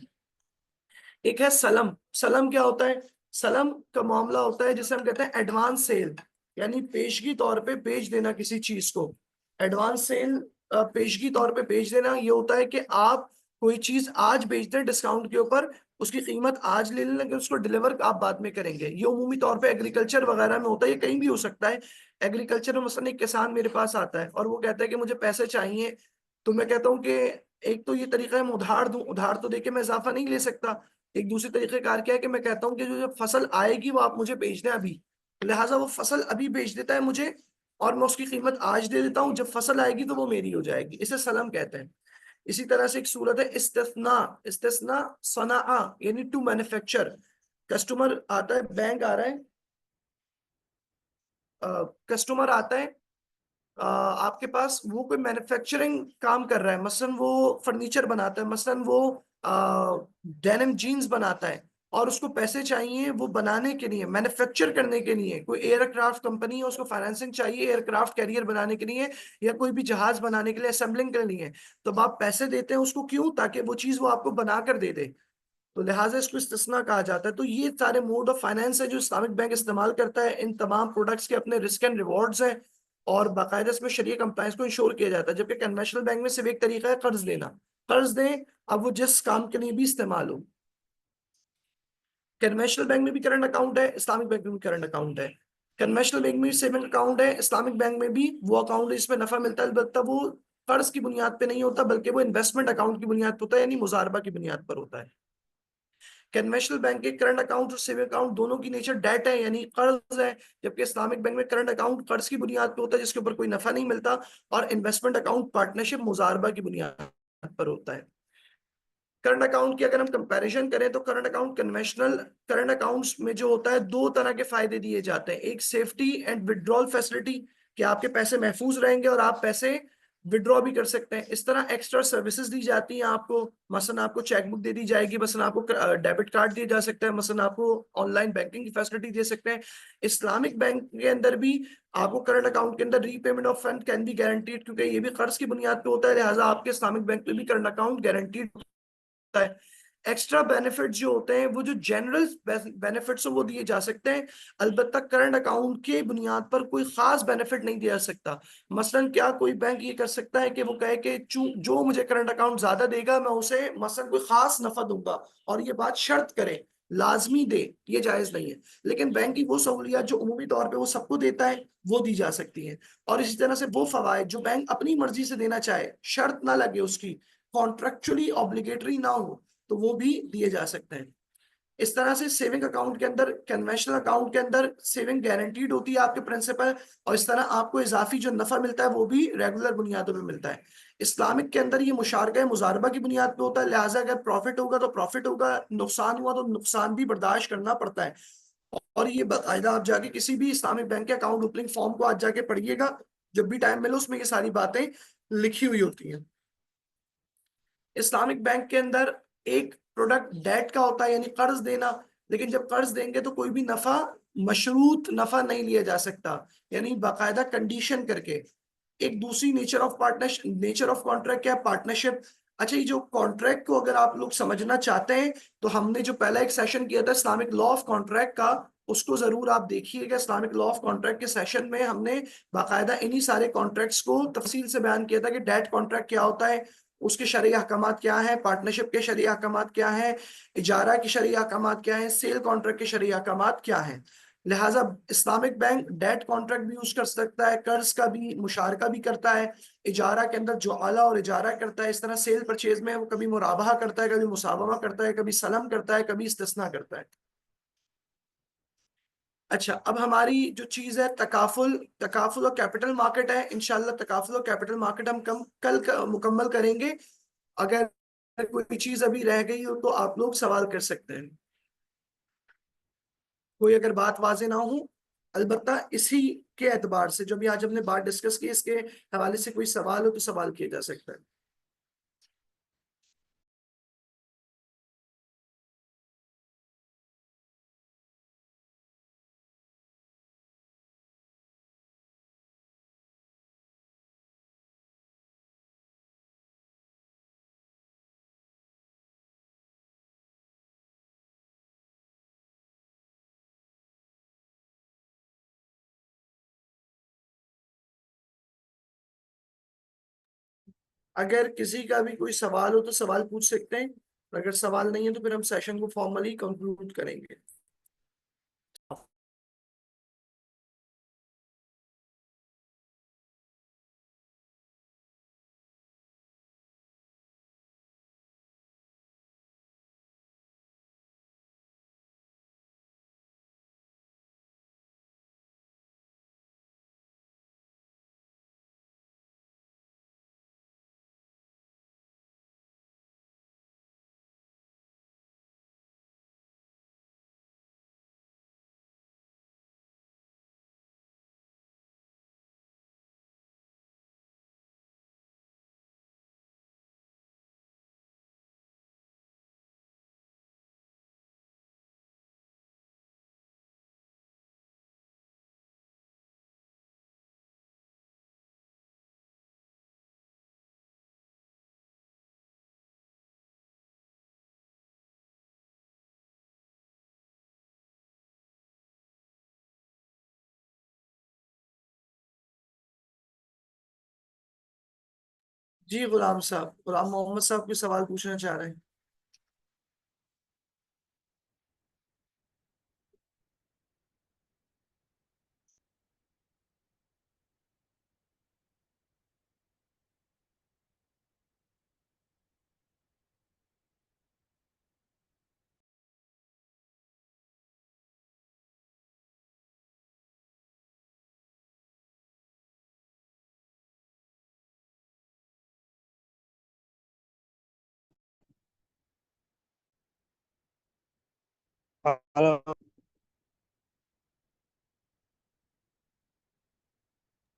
ایک ہے سلم. سلم کیا ہوتا ہے؟ سلم کا معاملہ ہوتا ہے جسے ہم کہتے ہیں ایڈوانس سیل, یعنی پیشگی طور پہ بیچ دینا کسی چیز کو. ایڈوانس سیل پیشگی طور پہ بیچ دینا یہ ہوتا ہے کہ آپ کوئی چیز آج بیچ دیں ڈسکاؤنٹ کے اوپر, اس کی قیمت آج لے لیں لیکن اس کو ڈیلیور آپ بعد میں کریں گے. یہ عمومی طور پہ ایگریکلچر وغیرہ میں ہوتا ہے, یہ کہیں بھی ہو سکتا ہے. ایگریکلچر میں مثلا ایک کسان میرے پاس آتا ہے اور وہ کہتا ہے کہ مجھے پیسے چاہیے, تو میں کہتا ہوں کہ ایک تو یہ طریقہ ہے میں ادھار دوں, ادھار تو دے کے میں اضافہ نہیں لے سکتا. ایک دوسری طریقہ کار کیا ہے کہ میں کہتا ہوں کہ جو فصل آئے گی وہ آپ مجھے بیچ دیں ابھی, لہٰذا وہ فصل ابھی بیچ دیتا ہے مجھے اور میں اس کی قیمت آج دے دیتا ہوں, جب فصل آئے گی تو وہ میری ہو جائے گی. اسے سلم کہتے ہیں. اسی طرح سے ایک صورت ہے استثناء. استثناء صنعاء یعنی ٹو مینوفیکچر. کسٹمر آتا ہے, بینک آ رہا ہے, کسٹمر آتا ہے آپ کے پاس, وہ کوئی مینوفیکچرنگ کام کر رہا ہے, مثلا وہ فرنیچر بناتا ہے, مثلا وہ ڈینم جینز بناتا ہے اور اس کو پیسے چاہیے وہ بنانے کے لیے, مینوفیکچر کرنے کے لیے. کوئی ایئر کرافٹ کمپنی ہے, اس کو فائنینسنگ چاہیے ایئر کرافٹ کیریئر بنانے کے لیے یا کوئی بھی جہاز بنانے کے لیے, اسمبلنگ کے لیے, تو آپ پیسے دیتے ہیں اس کو. کیوں؟ تاکہ وہ چیز وہ آپ کو بنا کر دے دے. تو لہٰذا اس کو استثنا کہا جاتا ہے. تو یہ سارے موڈ آف فائنینس ہے جو اسلامک بینک استعمال کرتا ہے. ان تمام پروڈکٹس کے اپنے رسک اینڈ ریوارڈز ہیں اور باقاعدہ اس میں شریع کمپلائنس کو انشور کیا جاتا ہے. جبکہ کنوینشنل بینک میں صرف ایک طریقہ ہے قرض لینا. قرض دیں اب وہ جس کام کے لیے بھی استعمال ہو. کنوینشنل بینک میں بھی کرنٹ اکاؤنٹ ہے, اسلامک بینک میں بھی کرنٹ اکاؤنٹ ہے. کنوینشنل بینک میں بھی سیونگ اکاؤنٹ ہے, اسلامک بینک میں بھی وہ اکاؤنٹ ہے جس میں نفع ملتا ہے, البتہ وہ قرض کی بنیاد پہ نہیں ہوتا بلکہ وہ انویسٹمنٹ اکاؤنٹ کی بنیاد پہ ہوتا ہے, یعنی مضاربہ کی بنیاد پر ہوتا ہے. کنوینشنل بینک کے کرنٹ اکاؤنٹ اور سیونگ اکاؤنٹ دونوں کی نیچر ڈیٹ ہے یعنی قرض ہے, جبکہ اسلامک بینک میں کرنٹ اکاؤنٹ قرض کی بنیاد پہ ہوتا ہے جس کے اوپر کوئی نفع نہیں ملتا, اور انویسٹمنٹ اکاؤنٹ پارٹنرشپ مضاربہ کی بنیاد پر ہوتا ہے. کرنٹ اکاؤنٹ کی اگر ہم کمپیریزن کریں تو current account conventional current accounts میں جو ہوتا ہے دو طرح کے فائدے دیے جاتے ہیں. ایک سیفٹی اینڈ وڈرول فیسلٹی کہ آپ کے پیسے محفوظ رہیں گے اور آپ پیسے وڈرا بھی کر سکتے ہیں. اس طرح ایکسٹرا سروسز دی جاتی ہیں آپ کو, مثلا آپ کو چیک بک دے دی جائے گی, مثلا آپ کو ڈیبٹ کارڈ دیا جا سکتا ہے, مثلا آپ کو آن لائن بینکنگ کی فیسلٹی دے سکتے ہیں. اسلامک بینک کے اندر بھی آپ کو کرنٹ اکاؤنٹ کے اندر repayment of fund can be guaranteed, کیونکہ یہ بھی قرض کی بنیاد پہ ہوتا ہے, لہٰذا آپ کے اسلامک بینک پہ بھی کرنٹ اکاؤنٹ گارنٹیڈ ہے. ایکسٹرا بینیفٹ جو ہوتے ہیں وہ جو جنرل بینیفٹس وہ دیے جا سکتے ہیں, البتہ کرنٹ اکاؤنٹ کے بنیاد پر کوئی خاص بینیفٹ نہیں دیا سکتا. مثلا کیا کوئی بینک یہ کر سکتا ہے کہ وہ کہے کہ جو مجھے کرنٹ اکاؤنٹ زیادہ دے گا میں اسے مثلا کوئی خاص نفع دوں گا, اور یہ بات شرط کرے لازمی دے, یہ جائز نہیں ہے. لیکن بینک کی وہ سہولیات جو عمومی طور پہ وہ سب کو دیتا ہے وہ دی جا سکتی ہیں, اور اسی طرح سے وہ فوائد جو بینک اپنی مرضی سے دینا چاہے, شرط نہ لگے اس کی, کانٹریکچولی obligatory نہ ہو, تو وہ بھی دیے جا سکتے ہیں. اس طرح سے سیونگ اکاؤنٹ کے اندر, کنوینشنل اکاؤنٹ کے اندر سیونگ گارنٹیڈ ہوتی ہے آپ کے پرنسپل, اور اس طرح آپ کو اضافی جو نفع ملتا ہے وہ بھی ریگولر بنیادوں پہ ملتا ہے. اسلامک کے اندر یہ مشارکہ مضاربہ کی بنیاد پہ ہوتا ہے, لہٰذا اگر پروفٹ ہوگا تو پروفٹ ہوگا, نقصان ہوا تو نقصان بھی برداشت کرنا پڑتا ہے. اور یہ باقاعدہ آپ جا کے کسی بھی اسلامک بینک کے اکاؤنٹ اوپننگ فارم کو آج جا کے پڑھیے گا, جب بھی ٹائم ملے اس میں یہ ساری باتیں لکھی ہوئی ہوتی ہیں. اسلامک بینک کے اندر ایک پروڈکٹ ڈیٹ کا ہوتا ہے یعنی قرض دینا, لیکن جب قرض دیں گے تو کوئی بھی نفع مشروط نفع نہیں لیا جا سکتا, یعنی باقاعدہ کنڈیشن کر کے. ایک دوسری nature of partnership, nature of contract کیا, پارٹنرشپ. اچھا یہ جو کانٹریکٹ کو اگر آپ لوگ سمجھنا چاہتے ہیں تو ہم نے جو پہلا ایک سیشن کیا تھا اسلامک لا آف کانٹریکٹ کا, اس کو ضرور آپ دیکھیے گا. اسلامک لا آف کانٹریکٹ کے سیشن میں ہم نے باقاعدہ انہی سارے کانٹریکٹس کو تفصیل سے بیان کیا تھا کہ ڈیٹ کانٹریکٹ کیا ہوتا ہے, اس کے شرعی احکامات کیا ہیں, پارٹنرشپ کے شرعی احکامات کیا ہیں, اجارہ کے شرعی احکامات کیا ہیں, سیل کانٹریکٹ کے شرعی احکامات کیا ہیں. لہٰذا اسلامک بینک ڈیٹ کانٹریکٹ بھی یوز کر سکتا ہے, قرض کا بھی مشارکہ بھی کرتا ہے, اجارہ کے اندر جعالہ اور اجارہ کرتا ہے. اس طرح سیل پرچیز میں وہ کبھی مرابحہ کرتا ہے, کبھی مسابقہ کرتا ہے, کبھی سلم کرتا ہے, کبھی استثناء کرتا ہے. اچھا اب ہماری جو چیز ہے تکافل اور کیپٹل مارکیٹ ہے. انشاءاللہ تکافل اور کیپٹل مارکیٹ ہم کل مکمل کریں گے. اگر کوئی چیز ابھی رہ گئی ہو تو آپ لوگ سوال کر سکتے ہیں, کوئی اگر بات واضح نہ ہو. البتہ اسی کے اعتبار سے جو بھی آج ہم نے بات ڈسکس کی, اس کے حوالے سے کوئی سوال ہو تو سوال کیا جا سکتا ہے. اگر کسی کا بھی کوئی سوال ہو تو سوال پوچھ سکتے ہیں, اگر سوال نہیں ہے تو پھر ہم سیشن کو فارملی کنکلوڈ کریں گے. جی غلام صاحب، غلام محمد صاحب کوئی سوال پوچھنا چاہ رہے ہیں؟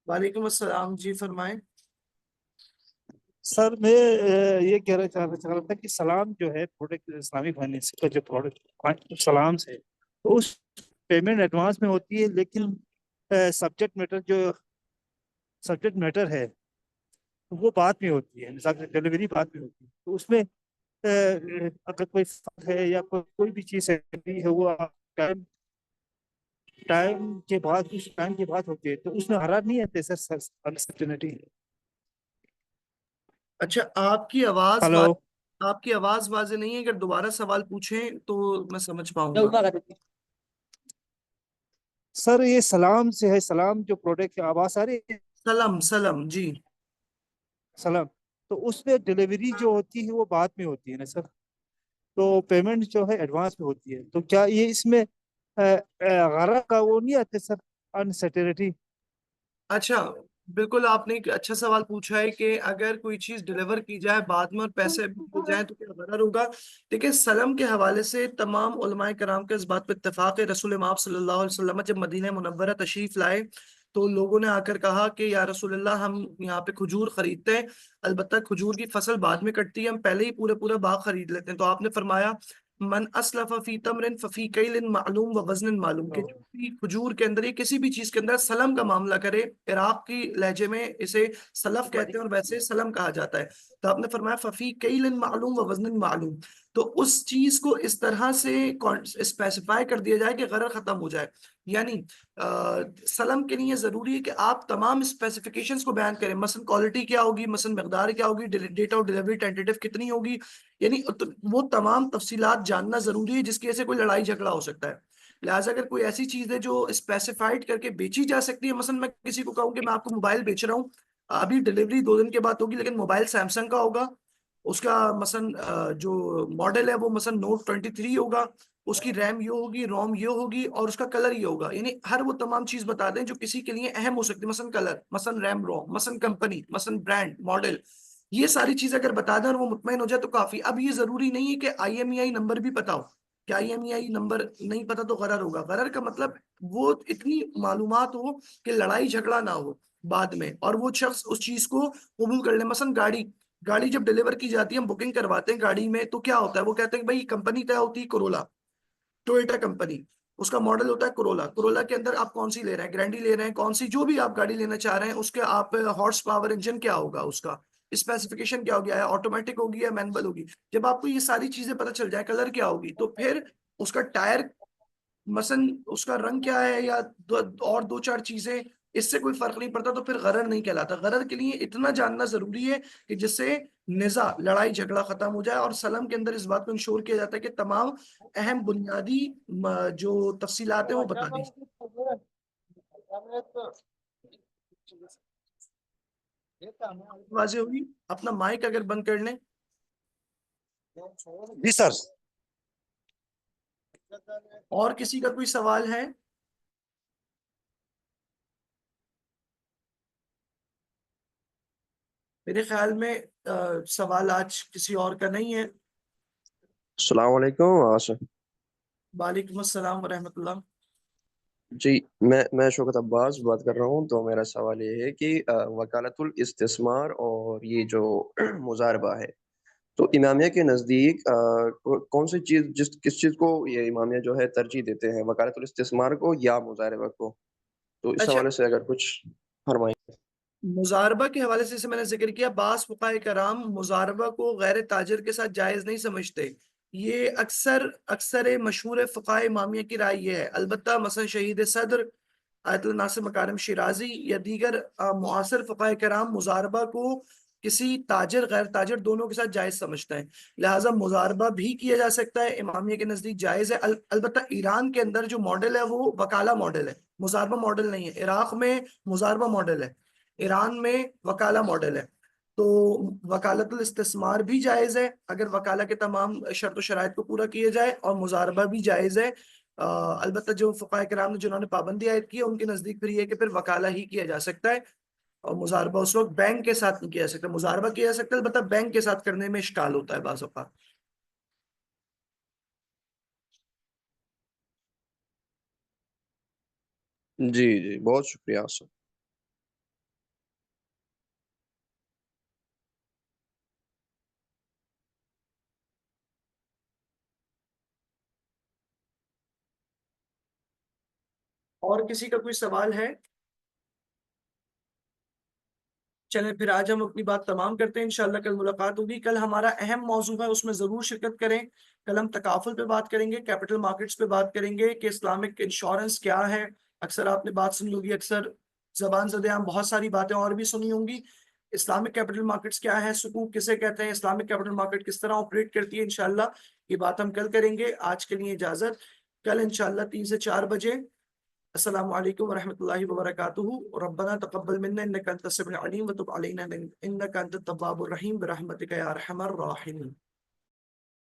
وعلیکم السلام، جی فرمائیں۔ سر میں یہ کہنا چاہ رہا تھا کہ سلام جو ہے پروڈکٹ اسلامک فائنینس کا جو پروڈکٹ سلام سے تو اس پیمنٹ ایڈوانس میں ہوتی ہے، لیکن سبجیکٹ میٹر ہے وہ بعد میں ہوتی ہے، مثال ڈلیوری بعد میں ہوتی ہے، تو اس میں اگر کوئی فرق ہے یا کوئی بھی چیز ہے وہ ٹائم کے بعد ہوتی ہے، تو اس میں حرارت نہیں آتے سر انسرٹینٹی۔ اچھا، آپ کی آواز ہلو آپ کی آواز واضح نہیں ہے، اگر دوبارہ سوال پوچھیں تو میں سمجھ پاؤں گا۔ سر یہ سلام سے ہے، سلام جو پروڈکٹ کی آواز آ رہی ہے سلم جی۔ سلام، تو اس میں ڈلیوری جو ہوتی ہے وہ بعد میں ہوتی ہے نا سر، تو پیمنٹ جو ہے ایڈوانس میں ہوتی ہے، تو کیا یہ اس میں غرض کا وہ نہیں آتے سر انسرٹینٹی؟ اچھا، بالکل آپ نے ایک اچھا سوال پوچھا ہے کہ اگر کوئی چیز ڈیلیور کی جائے بعد میں اور پیسے بھی ہو جائیں تو کیا غرر ہوگا۔ دیکھیں، سلم کے حوالے سے تمام علماء کرام کے اس بات پہ اتفاق ہے۔ رسول مآب صلی اللہ علیہ وسلم جب مدینہ منورہ تشریف لائے تو لوگوں نے آ کر کہا کہ یا رسول اللہ، ہم یہاں پہ کھجور خریدتے ہیں، البتہ کھجور کی فصل بعد میں کٹتی ہے، ہم پہلے ہی پورا باغ خرید لیتے ہیں۔ تو آپ نے فرمایا من اسلف فی تمر ففی کیل معلوم و وزن معلوم، کہ جو بھی کھجور کے اندر یا کسی بھی چیز کے اندر سلم کا معاملہ کرے، عراق کی لہجے میں اسے سلف کہتے ہیں اور ویسے سلم کہا جاتا ہے، تو آپ نے فرمایا ففی کیل معلوم و وزن معلوم، تو اس چیز کو اس طرح سے اسپیسیفائی کر دیا جائے کہ غرر ختم ہو جائے۔ یعنی سلم کے لیے ضروری ہے کہ آپ تمام اسپیسیفیکیشنز کو بیان کریں، مثلا کوالٹی کیا ہوگی، مثلا مقدار کیا ہوگی، ڈیٹ آف ڈیلیوری ٹینٹیٹیو کتنی ہوگی، یعنی وہ تمام تفصیلات جاننا ضروری ہے جس کی وجہ سے کوئی لڑائی جھگڑا ہو سکتا ہے۔ لہٰذا اگر کوئی ایسی چیز ہے جو اسپیسیفائڈ کر کے بیچی جا سکتی ہے، مثلا میں کسی کو کہوں کہ میں آپ کو موبائل بیچ رہا ہوں، ابھی ڈیلیوری 2 دن کے بعد ہوگی، لیکن موبائل سیمسنگ کا ہوگا، اس کا مثلا جو ماڈل ہے وہ مثلا نوٹ 23 ہوگا، اس کی ریم یہ ہوگی، روم یہ ہوگی، اور اس کا کلر یہ ہوگا، یعنی ہر وہ تمام چیز بتا دیں جو کسی کے لیے اہم ہو سکتی ہے، مثلا کلر، مثلا ریم روم، مثلا کمپنی، مثلا برانڈ، ماڈل، یہ ساری چیزیں اگر بتا دیں اور وہ مطمئن ہو جائے تو کافی۔ اب یہ ضروری نہیں ہے کہ I M E I number بھی پتا ہو، کہ I M E I number نہیں پتا تو غرر ہوگا۔ غرر کا مطلب وہ اتنی معلومات ہو کہ لڑائی جھگڑا نہ ہو بعد میں، اور وہ شخص اس چیز کو قبول کر لے۔ مثلا گاڑی جب ڈیلیور کی جاتی ہے، ہم بکنگ کرواتے ہیں گاڑی میں، تو کیا ہوتا ہے، وہ کہتے ہیں کہ بھائی کمپنی طے ہوتی ہے کرولا، ٹوئیٹا کمپنی، اس کا ماڈل ہوتا ہے کرولا کے اندر آپ کون سی لے رہے ہیں، گرینڈی لے رہے ہیں، کون سی جو بھی آپ گاڑی لینا چاہ رہے ہیں، اس کے آپ ہارس پاور انجن کیا ہوگا، اس کا اسپیسیفکیشن کیا ہوگی، آٹومیٹک ہوگی یا مینول ہوگی۔ جب آپ کو یہ ساری چیزیں پتہ چل جائے، کلر کیا ہوگی، تو پھر اس کا ٹائر مثلا اس کا رنگ کیا ہے، یا اور 2-4 چیزیں، اس سے کوئی فرق نہیں پڑتا، تو پھر غرر نہیں کہلاتا۔ غرر کے لیے اتنا جاننا ضروری ہے کہ جس سے نزاع، لڑائی جھگڑا ختم ہو جائے، اور سلم کے اندر اس بات کو انشور کیا جاتا ہے کہ تمام اہم بنیادی جو تفصیلات ہیں وہ بتا دی۔ واضح ہوگی؟ اپنا مائک اگر بند کر لیں۔ جی سر۔ اور کسی کا کوئی سوال ہے؟ میرے خیال میں سوال آج کسی اور کا نہیں ہے۔ السلام علیکم آصف۔ وعلیکم السلام ورحمۃ اللہ۔ جی میں شوکت عباس بات کر رہا ہوں۔ تو میرا سوال یہ ہے کہ وکالت الاستثمار اور یہ جو مزاربہ ہے، تو امامیہ کے نزدیک کون سی چیز کس چیز کو یہ امامیہ جو ہے ترجیح دیتے ہیں، وکالت الاستثمار کو یا مزاربہ کو؟ تو اس اچھا، حوالے سے اگر کچھ فرمائیں۔ مزاربہ کے حوالے سے میں نے ذکر کیا، بعض فقہائے کرام مزاربہ کو غیر تاجر کے ساتھ جائز نہیں سمجھتے، یہ اکثر مشہور فقہائے امامیہ کی رائے یہ ہے۔ البتہ مثلا شہید صدر آیت اللہ ناصر مکارم شیرازی یا دیگر معاصر فقہائے کرام مزاربہ کو کسی تاجر غیر تاجر دونوں کے ساتھ جائز سمجھتا ہے، لہٰذا مضاربہ بھی کیا جا سکتا ہے، امامیہ کے نزدیک جائز ہے۔ البتہ ایران کے اندر جو ماڈل ہے وہ وکالہ ماڈل ہے، مضاربہ ماڈل نہیں ہے۔ عراق میں مضاربہ ماڈل ہے، ایران میں وکالہ ماڈل ہے۔ تو وکالت الاستثمار بھی جائز ہے اگر وکالہ کے تمام شرط و شرائط کو پورا کیا جائے، اور مضاربہ بھی جائز ہے۔ البتہ جو فقہاء کرام نے جنہوں نے پابندی عائد کی ہے ان کے نزدیک پھر یہ ہے کہ پھر وکالہ ہی کیا جا سکتا ہے، اور مضاربہ اس وقت بینک کے ساتھ نہیں کیا جا سکتا۔ مضاربہ کیا جا سکتا ہے، البتہ بینک کے ساتھ کرنے میں اشکال ہوتا ہے بعض اوقات۔ جی جی، بہت شکریہ آصف۔ اور کسی کا کوئی سوال ہے؟ چلیں پھر آج ہم اپنی بات تمام کرتے ہیں، انشاءاللہ کل ملاقات ہوگی۔ کل ہمارا اہم موضوع ہے، اس میں ضرور شرکت کریں۔ کل ہم تکافل پہ بات کریں گے، کیپٹل مارکیٹس پہ بات کریں گے کہ اسلامک انشورنس کیا ہے۔ اکثر آپ نے بات سنی ہوگی، اکثر زبان زدہ ہم بہت ساری باتیں اور بھی سنی ہوں گی۔ اسلامک کیپٹل مارکیٹس کیا ہے، سکوک کسے کہتے ہیں، اسلامک کیپٹل مارکیٹ کس طرح آپریٹ کرتی ہے، انشاءاللہ یہ بات ہم کل کریں گے۔ آج کے لیے اجازت، کل انشاءاللہ 3 سے 4 بجے۔ السلام علیکم ورحمۃ اللہ وبرکاتہ۔ ربنا تقبل منا انك انت السميع العليم وتب علينا انك انت التواب الرحيم برحمتك يا ارحم الراحمين۔